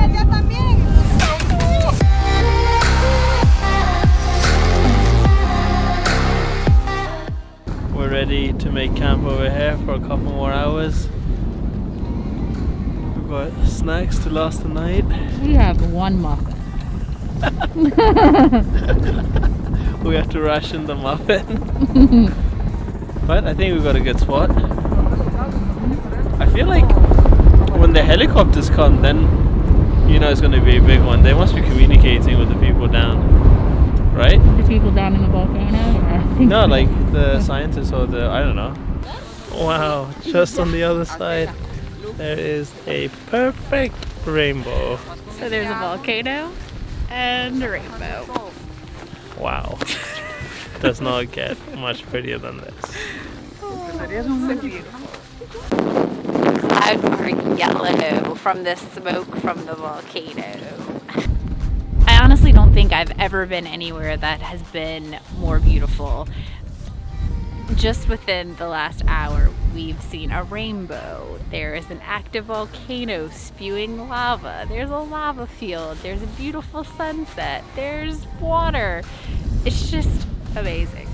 We're ready to make camp over here for a couple more hours. We've got snacks to last the night. We have one muffin. We have to ration the muffin. But I think we've got a good spot. I feel like when the helicopters come, then you know it's going to be a big one. They must be communicating with the people down, right? The people down in the volcano? No, like the scientists or the, I don't know. Wow, just on the other side there is a perfect rainbow. So there's a volcano and a rainbow. Wow. Does not get much prettier than this. So beautiful. Clouds are yellow from the smoke from the volcano. I honestly don't think I've ever been anywhere that has been more beautiful. Just within the last hour, we've seen a rainbow. There is an active volcano spewing lava. There's a lava field. There's a beautiful sunset. There's water. It's just amazing.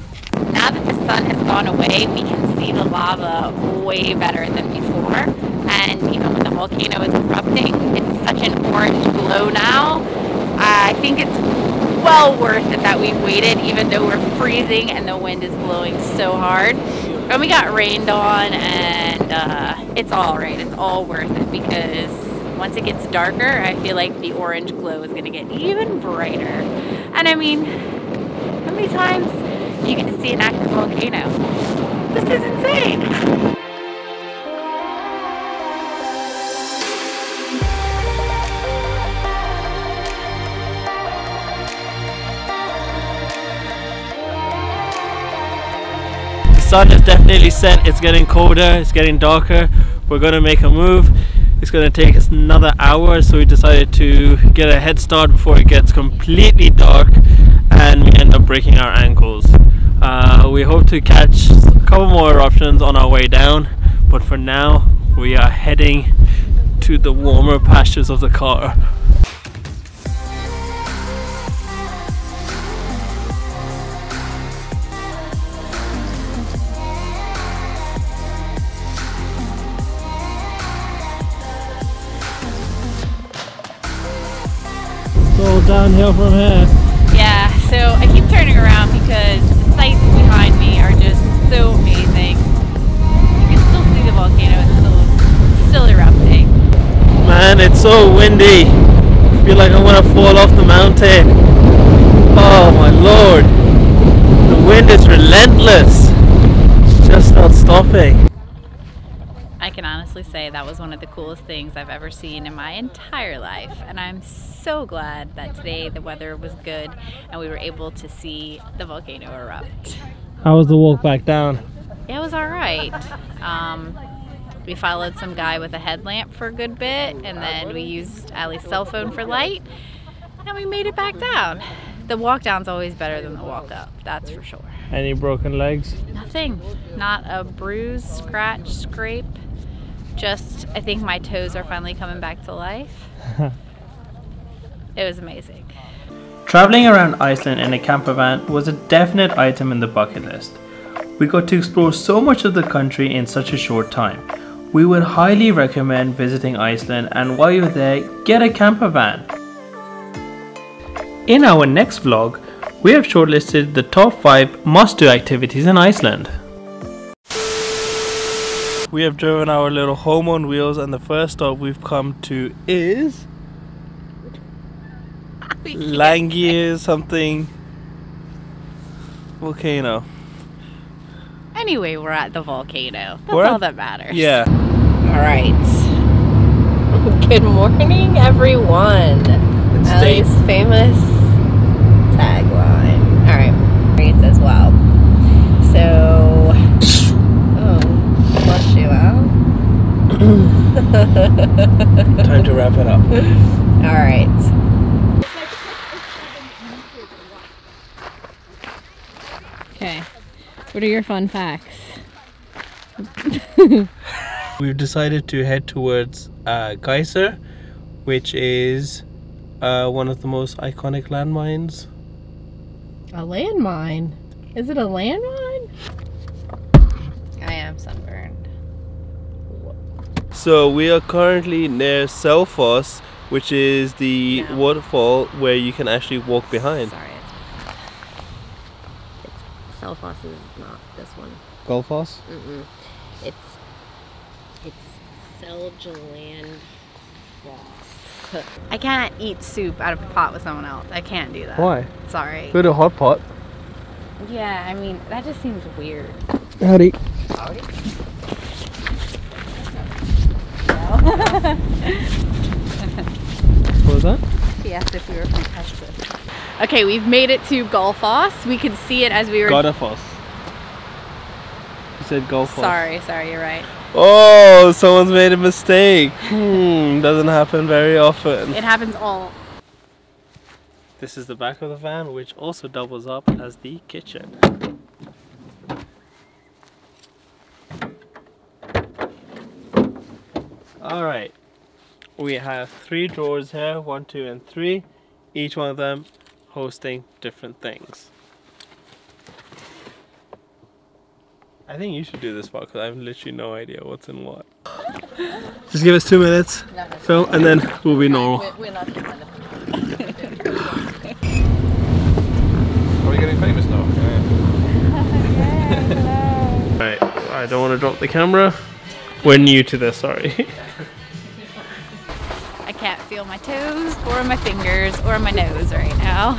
Now that the sun has gone away, we can see the lava way better than before. And even when the volcano is erupting, it's such an orange glow now. I think it's well worth it that we waited, even though we're freezing and the wind is blowing so hard. And we got rained on, and it's all right. It's all worth it because once it gets darker, I feel like the orange glow is going to get even brighter. And I mean, how many times you get to see an active volcano? This is insane. The sun is definitely set. It's getting colder, it's getting darker. We're gonna make a move. It's gonna take us another hour, so we decided to get a head start before it gets completely dark and we end up breaking our ankles. We hope to catch a couple more eruptions on our way down, but for now we are heading to the warmer pastures of the car. All downhill from here. Yeah, so I keep turning around because the sights behind me are just so amazing. You can still see the volcano, it's still erupting. Man, it's so windy. I feel like I'm gonna fall off the mountain. Oh my lord. The wind is relentless. It's just not stopping. I can honestly say that was one of the coolest things I've ever seen in my entire life, and I'm so glad that today the weather was good and we were able to see the volcano erupt. How was the walk back down? Yeah, it was alright. We followed some guy with a headlamp for a good bit, and then we used Ali's cell phone for light, and we made it back down. The walk down's always better than the walk up, that's for sure. Any broken legs? Nothing. Not a bruise, scratch, scrape. just, I think my toes are finally coming back to life. It was amazing. Traveling around Iceland in a camper van was a definite item in the bucket list. We got to explore so much of the country in such a short time. We would highly recommend visiting Iceland, and while you're there, get a camper van. In our next vlog, we have shortlisted the top 5 must-do activities in Iceland. We have driven our little home on wheels, and the first stop we've come to is Lagoon something volcano. Anyway, we're at the volcano. That's We're all at- that matters. Yeah. All right. Good morning, everyone. Ellie's famous tagline. All right, reads as well. So, flush you out. Time to wrap it up. All right. Okay. What are your fun facts? We've decided to head towards Glacier, which is one of the most iconic landmines. A landmine? Is it a landmine? I am sunburned. So we are currently near Seljalandsfoss, which is the waterfall where you can actually walk behind. Sorry, it's Seljalandsfoss is not this one. Skógafoss? It's Seljalandsfoss. I can't eat soup out of a pot with someone else. I can't do that. Why? Sorry. Go to a hot pot. Yeah, I mean, that just seems weird. Howdy. What was that? He asked if we were from Texas. Okay, we've made it to Skógafoss. We could see it as we were... Skógafoss. You said Skógafoss. Sorry, you're right. Oh, someone's made a mistake. Doesn't happen very often. It happens all... This is the back of the van, which also doubles up as the kitchen. Alright, we have 3 drawers here, 1, 2 and 3, each one of them hosting different things. I think you should do this part because I have literally no idea what's in what. Just give us 2 minutes, film, and then we'll be normal. We're not Are we getting famous now? Right, I don't want to drop the camera. We're new to this, sorry. I can't feel my toes or my fingers or my nose right now.